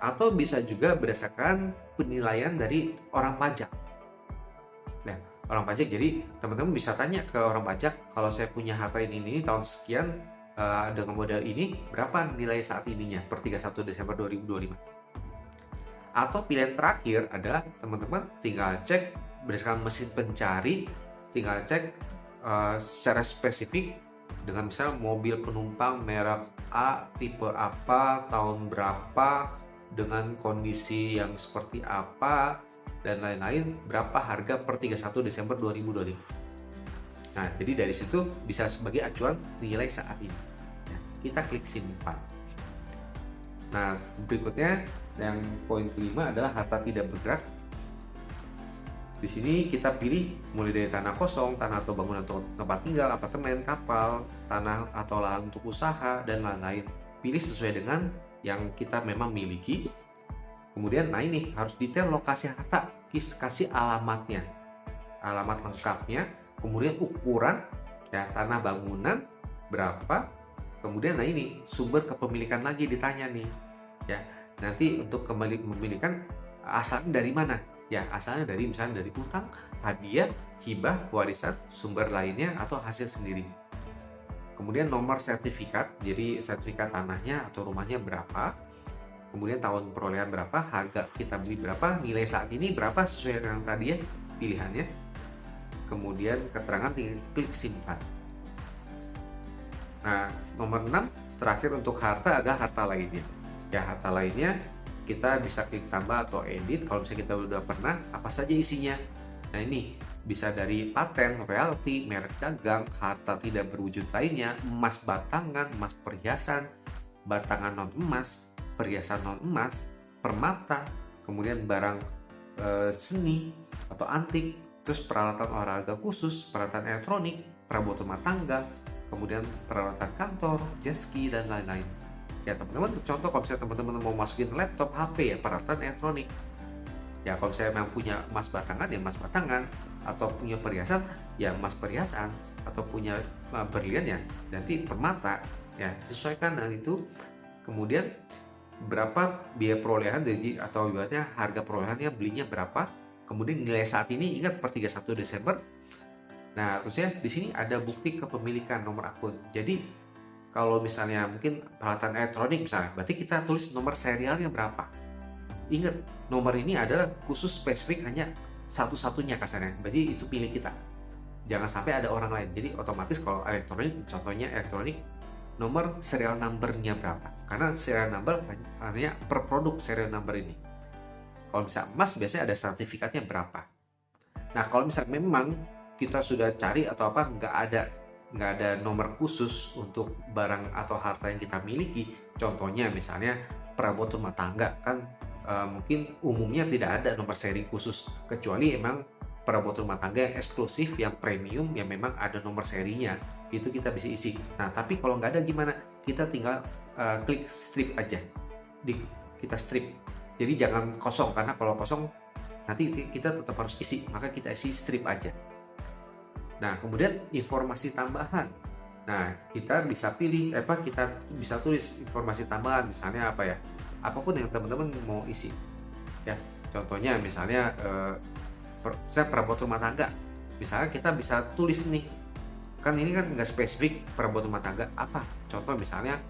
Atau bisa juga berdasarkan penilaian dari orang pajak. Nah, orang pajak, jadi teman-teman bisa tanya ke orang pajak, kalau saya punya harta ini tahun sekian dengan model ini, berapa nilai saat ininya per 31 Desember 2025. Atau pilihan terakhir adalah teman-teman tinggal cek berdasarkan mesin pencari, tinggal cek secara spesifik dengan misalnya mobil penumpang merek A, tipe apa, tahun berapa, dengan kondisi yang seperti apa, dan lain-lain, berapa harga per 31 Desember 2025. Nah, jadi dari situ bisa sebagai acuan nilai saat ini. Nah, kita klik simpan. Nah, berikutnya yang poin kelima adalah harta tidak bergerak. Di sini kita pilih mulai dari tanah kosong, tanah atau bangunan untuk tempat tinggal, apartemen, kapal, tanah atau lahan untuk usaha, dan lain-lain. Pilih sesuai dengan yang kita memang miliki. Kemudian, nah ini harus detail lokasi harta, kasih alamatnya, alamat lengkapnya, kemudian ukuran, ya tanah bangunan berapa, kemudian nah ini sumber kepemilikan lagi ditanya nih, ya nanti untuk kepemilikan asalnya dari mana? Ya, asalnya dari misalnya dari utang, hadiah, hibah, warisan, sumber lainnya, atau hasil sendiri. Kemudian nomor sertifikat, jadi sertifikat tanahnya atau rumahnya berapa, kemudian tahun perolehan berapa, harga kita beli berapa, nilai saat ini berapa sesuai dengan tadi ya pilihannya. Kemudian keterangan tinggal klik simpan. Nah, nomor 6 terakhir untuk harta adalah harta lainnya. Ya, harta lainnya kita bisa klik tambah atau edit kalau misalnya kita udah pernah, apa saja isinya. Nah, ini bisa dari paten, royalti, merek dagang, harta tidak berwujud lainnya, emas batangan, emas perhiasan, batangan non emas, perhiasan non emas, permata, kemudian barang seni atau antik, terus peralatan olahraga khusus, peralatan elektronik, perabot rumah tangga, kemudian peralatan kantor, jet ski, dan lain-lain. Ya teman-teman, contoh kalau misalnya teman-teman mau masukin laptop, HP, ya peralatan elektronik. Ya kalau misalnya memang punya emas batangan, ya emas batangan, atau punya perhiasan, ya emas perhiasan, atau punya berlian, ya nanti permata. Ya sesuaikan dengan itu. Kemudian berapa biaya perolehan, jadi atau ibaratnya harga perolehannya, belinya berapa, Kemudian nilai saat ini ingat per 31 Desember. Nah, terusnya di sini ada bukti kepemilikan nomor akun. Jadi kalau misalnya mungkin peralatan elektronik misalnya, berarti kita tulis nomor serialnya berapa. Ingat, nomor ini adalah khusus spesifik hanya satu-satunya kasarnya. Berarti itu pilih kita. Jangan sampai ada orang lain. Jadi otomatis kalau elektronik, contohnya elektronik, nomor serial number-nya berapa. Karena serial number hanya per produk serial number ini. Kalau misalnya emas biasanya ada sertifikatnya berapa. Nah, kalau misalnya memang kita sudah cari atau apa nggak ada nomor khusus untuk barang atau harta yang kita miliki, contohnya misalnya perabot rumah tangga kan mungkin umumnya tidak ada nomor seri khusus, kecuali emang perabot rumah tangga yang eksklusif, yang premium, yang memang ada nomor serinya, itu kita bisa isi. Nah, tapi kalau nggak ada gimana? Kita tinggal klik strip aja, kita strip. Jadi jangan kosong, karena kalau kosong nanti kita tetap harus isi, maka kita isi strip aja. Nah, kemudian informasi tambahan. Nah, kita bisa pilih, kita bisa tulis informasi tambahan, misalnya apa ya? Apapun yang teman-teman mau isi. Ya, contohnya misalnya saya perabot rumah tangga. Misalnya kita bisa tulis nih, kan ini kan nggak spesifik perabot rumah tangga apa. Contoh misalnya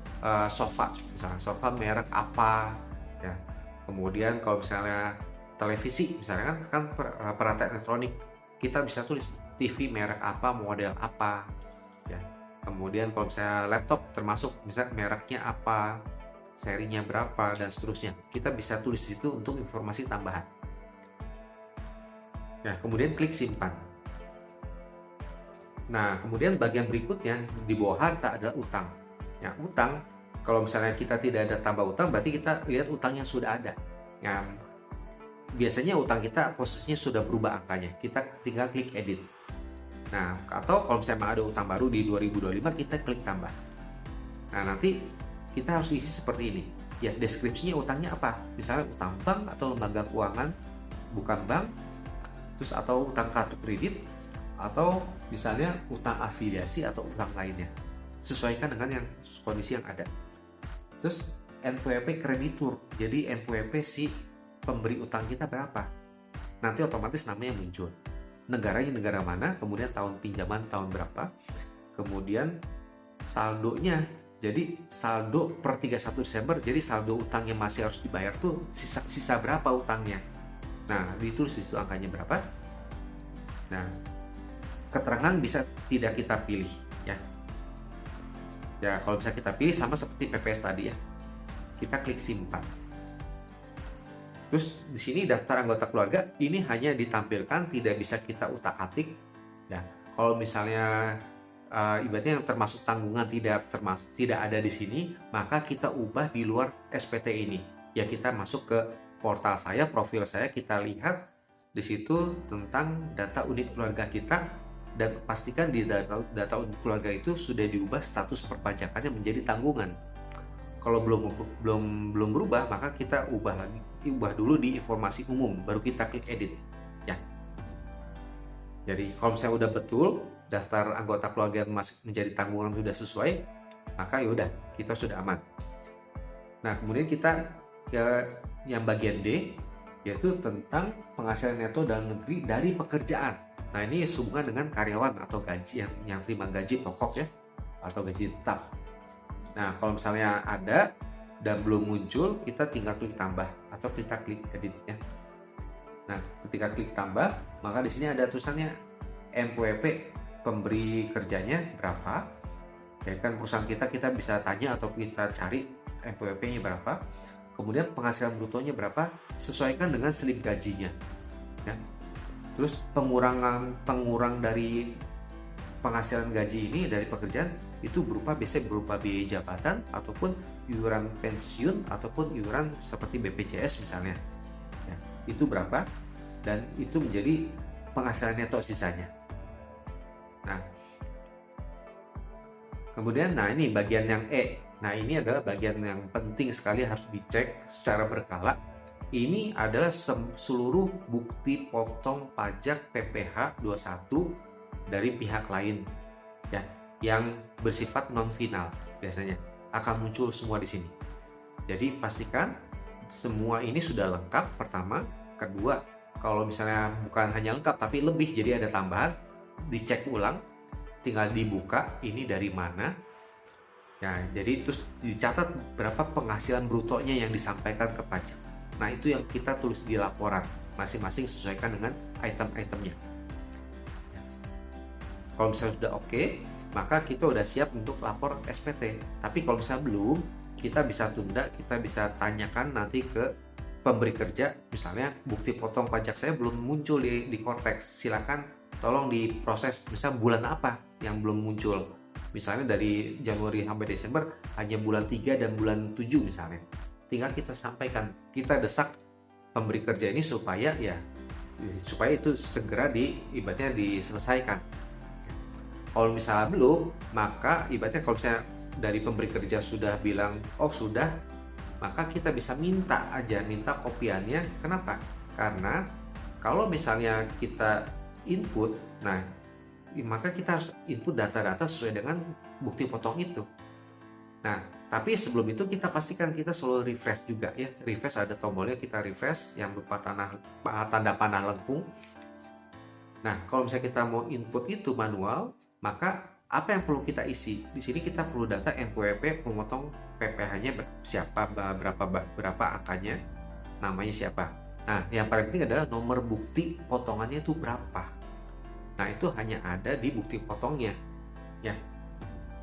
sofa, misalnya sofa merek apa, ya. Kemudian kalau misalnya televisi, misalnya kan peralatan elektronik, kita bisa tulis TV merek apa, model apa, ya. Kemudian kalau misalnya laptop termasuk, misalnya mereknya apa, serinya berapa, dan seterusnya. Kita bisa tulis itu untuk informasi tambahan. Nah, kemudian klik simpan. Nah, kemudian bagian berikutnya di bawah harta adalah utang. Ya, utang, kalau misalnya kita tidak ada tambah utang, berarti kita lihat utang yang sudah ada. Yang biasanya utang kita prosesnya sudah berubah angkanya. Kita tinggal klik edit. Nah, atau kalau misalnya ada utang baru di 2025, kita klik tambah. Nah, nanti kita harus isi seperti ini. Ya, deskripsinya utangnya apa? Misalnya utang bank atau lembaga keuangan, bukan bank, terus atau utang kartu kredit, atau misalnya utang afiliasi atau utang lainnya. Sesuaikan dengan yang kondisi yang ada. Terus NPWP kreditur, jadi NPWP si pemberi utang kita berapa? Nanti otomatis namanya muncul. Negaranya negara mana, kemudian tahun pinjaman tahun berapa, kemudian saldonya. Jadi saldo per 31 Desember, jadi saldo utang yang masih harus dibayar tuh sisa berapa utangnya. Nah, ditulis di situ angkanya berapa. Nah, keterangan bisa tidak kita pilih, ya. Ya, kalau bisa kita pilih sama seperti PPS tadi ya. Kita klik simpan. Terus di sini daftar anggota keluarga ini hanya ditampilkan, tidak bisa kita utak-atik. Ya, kalau misalnya ibaratnya yang termasuk tanggungan tidak ada di sini, maka kita ubah di luar SPT ini. Ya, kita masuk ke portal saya, profil saya, kita lihat di situ tentang data unit keluarga kita, dan pastikan di data unit keluarga itu sudah diubah status perpajakannya menjadi tanggungan. Kalau belum berubah, maka kita ubah dulu di informasi umum, baru kita klik edit, ya. Jadi kalau misalnya udah betul daftar anggota keluarga yang masih menjadi tanggungan sudah sesuai, maka yaudah kita sudah aman. Nah, kemudian kita yang bagian D, yaitu tentang penghasilan neto dalam negeri dari pekerjaan. Nah, ini sehubungan dengan karyawan atau gaji yang terima gaji pokok ya, atau gaji tetap. Nah, kalau misalnya ada dan belum muncul, kita tinggal klik tambah atau kita klik edit ya. Nah, ketika klik tambah, maka di sini ada tulisannya NPWP pemberi kerjanya berapa. Ya kan, perusahaan kita bisa tanya atau kita cari NPWP-nya berapa. Kemudian penghasilan brutonya berapa, sesuaikan dengan slip gajinya. Ya. Terus pengurang dari penghasilan gaji ini dari pekerjaan itu biasanya berupa biaya jabatan ataupun iuran pensiun ataupun iuran seperti BPJS misalnya. Ya, itu berapa dan itu menjadi penghasilan neto sisanya. Nah, kemudian ini bagian yang E. Nah, ini adalah bagian yang penting sekali, harus dicek secara berkala. Ini adalah seluruh bukti potong pajak PPh 21 dari pihak lain ya, yang bersifat non final, biasanya akan muncul semua di sini. Jadi pastikan semua ini sudah lengkap, pertama. Kedua, kalau misalnya bukan hanya lengkap tapi lebih, jadi ada tambahan, dicek ulang, tinggal dibuka ini dari mana. Ya, jadi terus dicatat berapa penghasilan brutonya yang disampaikan ke pajak. Nah, itu yang kita tulis di laporan, masing-masing sesuaikan dengan item-itemnya. Kalau misalnya sudah oke, maka kita udah siap untuk lapor SPT. Tapi kalau misalnya belum, kita bisa tunda, kita bisa tanyakan nanti ke pemberi kerja, misalnya bukti potong pajak saya belum muncul di Cortex, silakan tolong diproses, misalnya bulan apa yang belum muncul, misalnya dari Januari sampai Desember hanya bulan 3 dan bulan 7 misalnya, tinggal kita sampaikan, kita desak pemberi kerja ini supaya itu segera ibaratnya diselesaikan. Kalau misalnya belum, maka ibaratnya kalau misalnya dari pemberi kerja sudah bilang oh sudah, maka kita bisa minta kopiannya. Kenapa? Karena kalau misalnya kita input, nah maka kita harus input data-data sesuai dengan bukti potong itu. Nah, tapi sebelum itu kita pastikan kita selalu refresh juga ya. Refresh, ada tombolnya, kita refresh yang berupa tanda panah lengkung. Nah, kalau misalnya kita mau input itu manual, maka apa yang perlu kita isi? Di sini kita perlu data NPWP, pemotong PPh-nya siapa, berapa angkanya, namanya siapa. Nah, yang paling penting adalah nomor bukti potongannya itu berapa. Nah, itu hanya ada di bukti potongnya. Ya.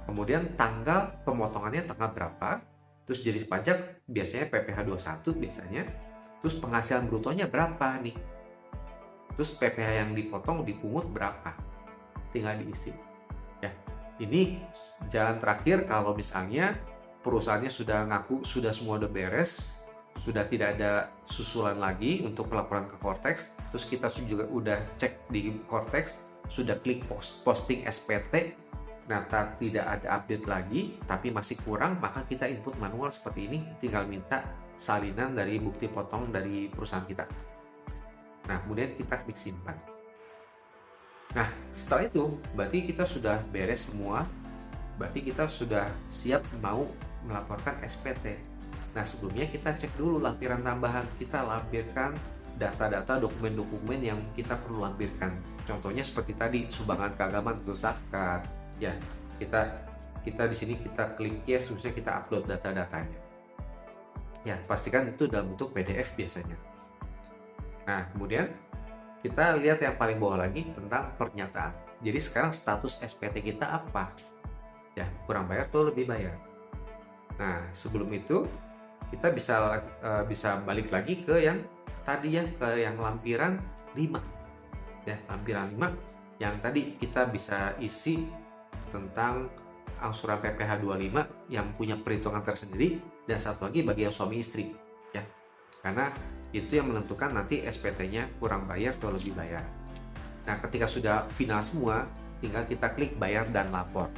Kemudian tanggal pemotongannya tanggal berapa, terus jenis pajak biasanya PPh 21 biasanya, terus penghasilan brutonya berapa nih, terus PPh yang dipotong dipungut berapa, tinggal diisi. Ya, ini jalan terakhir kalau misalnya perusahaannya sudah ngaku sudah semua udah beres, sudah tidak ada susulan lagi untuk pelaporan ke Cortex, terus kita juga udah cek di Cortex, sudah klik posting SPT, ternyata tidak ada update lagi, tapi masih kurang, maka kita input manual seperti ini, tinggal minta salinan dari bukti potong dari perusahaan kita. Nah, kemudian kita klik simpan. Nah, setelah itu berarti kita sudah beres semua, berarti kita sudah siap mau melaporkan SPT. Nah, sebelumnya kita cek dulu lampiran tambahan, kita lampirkan data-data dokumen-dokumen yang kita perlu lampirkan. Contohnya seperti tadi, sumbangan keagamaan atau zakat. Ya, kita di sini kita klik yes, terusnya kita upload data-datanya. Ya, pastikan itu dalam bentuk PDF biasanya. Nah, kemudian kita lihat yang paling bawah lagi tentang pernyataan. Jadi sekarang status SPT kita apa? Ya, kurang bayar atau lebih bayar. Nah, sebelum itu kita bisa balik lagi ke yang tadi ya, ke yang lampiran 5. Ya, lampiran 5 yang tadi kita bisa isi tentang angsuran PPh 25 yang punya perhitungan tersendiri, dan satu lagi bagi yang suami istri ya. Karena itu yang menentukan nanti SPT-nya kurang bayar atau lebih bayar. Nah, ketika sudah final semua, tinggal kita klik bayar dan lapor.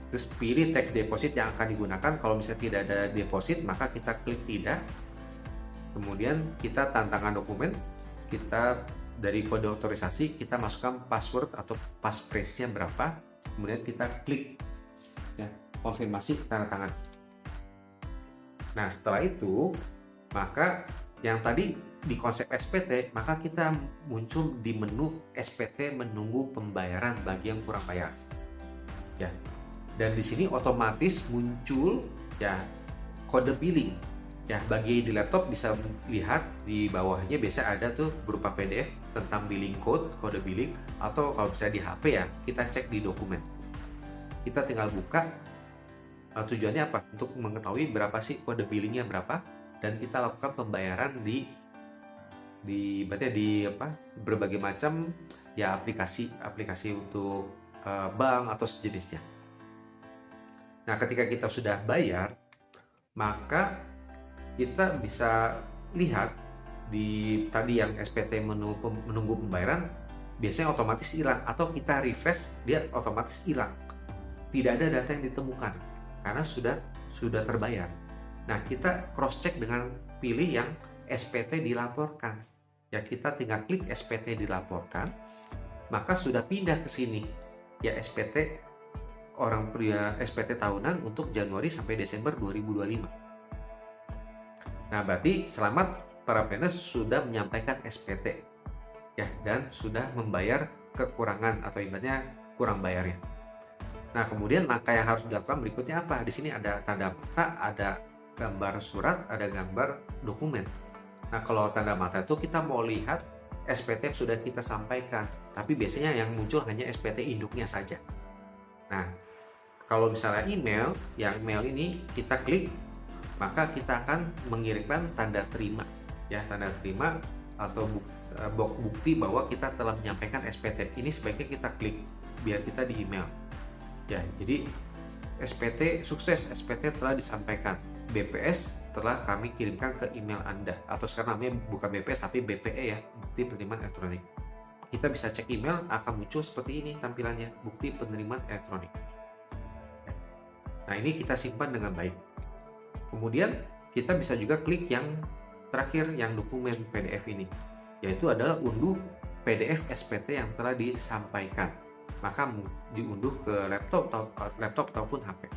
Terus pilih tax deposit yang akan digunakan. Kalau misalnya tidak ada deposit, maka kita klik tidak. Kemudian kita tantangan dokumen, kita dari kode otorisasi kita masukkan password atau passphrase-nya berapa. Kemudian kita klik ya, konfirmasi tanda tangan. Nah, setelah itu maka yang tadi di konsep SPT, maka kita muncul di menu SPT menunggu pembayaran bagi yang kurang bayar. Ya. Dan di sini otomatis muncul ya kode billing. Ya, bagi di laptop bisa lihat di bawahnya biasa ada tuh berupa PDF tentang billing code, kode billing, atau kalau bisa di HP ya, kita cek di dokumen. Kita tinggal buka, tujuannya apa? Untuk mengetahui berapa sih kode billingnya berapa, dan kita lakukan pembayaran di berbagai macam ya aplikasi untuk bank atau sejenisnya. Nah, ketika kita sudah bayar, maka kita bisa lihat di tadi yang SPT menunggu pembayaran, biasanya otomatis hilang, atau kita refresh dia otomatis hilang. Tidak ada data yang ditemukan karena sudah terbayar. Nah, kita cross check dengan pilih yang SPT dilaporkan. Ya, kita tinggal klik SPT dilaporkan, maka sudah pindah ke sini. Ya, SPT orang pria SPT tahunan untuk Januari sampai Desember 2025. Nah, berarti selamat para planners sudah menyampaikan SPT ya, dan sudah membayar kekurangan atau ibaratnya kurang bayarnya. Nah, kemudian langkah yang harus dilakukan berikutnya apa? Di sini ada tanda mata, ada gambar surat, ada gambar dokumen. Nah, kalau tanda mata itu kita mau lihat SPT yang sudah kita sampaikan, tapi biasanya yang muncul hanya SPT induknya saja. Nah, kalau misalnya email, yang email ini kita klik, maka kita akan mengirimkan tanda terima, ya, tanda terima atau bukti bahwa kita telah menyampaikan SPT. Ini sebaiknya kita klik biar kita di email. Ya, jadi SPT sukses, SPT telah disampaikan, BPS telah kami kirimkan ke email Anda, atau sekarang namanya bukan BPS tapi BPE ya, bukti penerimaan elektronik. Kita bisa cek email, akan muncul seperti ini tampilannya, bukti penerimaan elektronik. Nah, ini kita simpan dengan baik. Kemudian kita bisa juga klik yang terakhir, yang dokumen PDF ini, yaitu adalah unduh PDF SPT yang telah disampaikan. Maka diunduh ke laptop ataupun HP.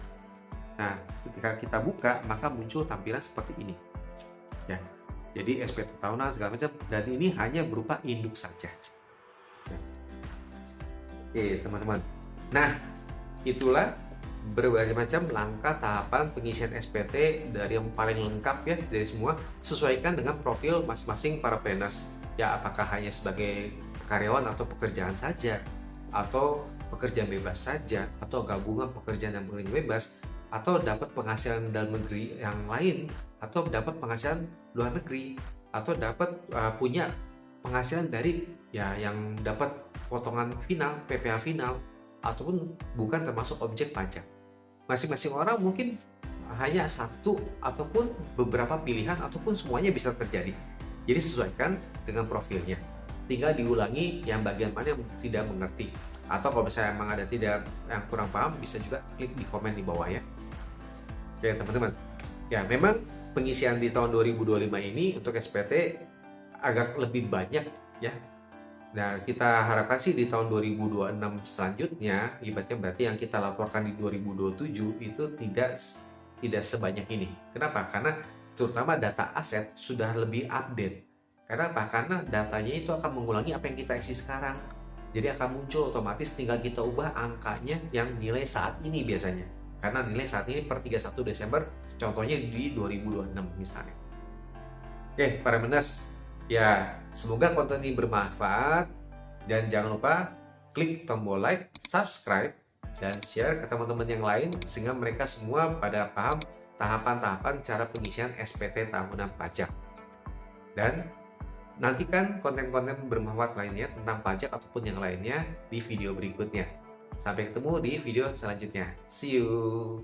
Nah, ketika kita buka, maka muncul tampilan seperti ini. Ya, jadi SPT tahunan segala macam, dan ini hanya berupa induk saja. Ya. Oke, teman-teman. Nah, itulah berbagai macam langkah tahapan pengisian SPT dari yang paling lengkap ya dari semua, sesuaikan dengan profil masing-masing para planners. Ya, apakah hanya sebagai karyawan atau pekerjaan saja, atau pekerjaan bebas saja, atau gabungan pekerjaan dan pekerjaan bebas, atau dapat penghasilan dalam negeri yang lain, atau dapat penghasilan luar negeri, atau dapat punya penghasilan dari ya yang dapat potongan final, PPh final, ataupun bukan termasuk objek pajak. Masing-masing orang mungkin hanya satu ataupun beberapa pilihan ataupun semuanya bisa terjadi. Jadi sesuaikan dengan profilnya. Tinggal diulangi yang bagian mana yang tidak mengerti, atau kalau misalnya emang ada tidak yang kurang paham, bisa juga klik di komen di bawah ya. Oke teman-teman, ya memang pengisian di tahun 2025 ini untuk SPT agak lebih banyak ya. Nah, kita harapkan sih di tahun 2026 selanjutnya, ibaratnya berarti yang kita laporkan di 2027 itu tidak sebanyak ini. Kenapa? Karena terutama data aset sudah lebih update. Kenapa? Karena datanya itu akan mengulangi apa yang kita isi sekarang. Jadi akan muncul otomatis, tinggal kita ubah angkanya yang nilai saat ini biasanya. Karena nilai saat ini per 31 Desember, contohnya di 2026 misalnya. Oke, para planners, ya semoga konten ini bermanfaat. Dan jangan lupa klik tombol like, subscribe, dan share ke teman-teman yang lain sehingga mereka semua pada paham tahapan-tahapan cara pengisian SPT tahunan pajak. Dan nantikan konten-konten bermanfaat lainnya tentang pajak ataupun yang lainnya di video berikutnya. Sampai ketemu di video selanjutnya. See you!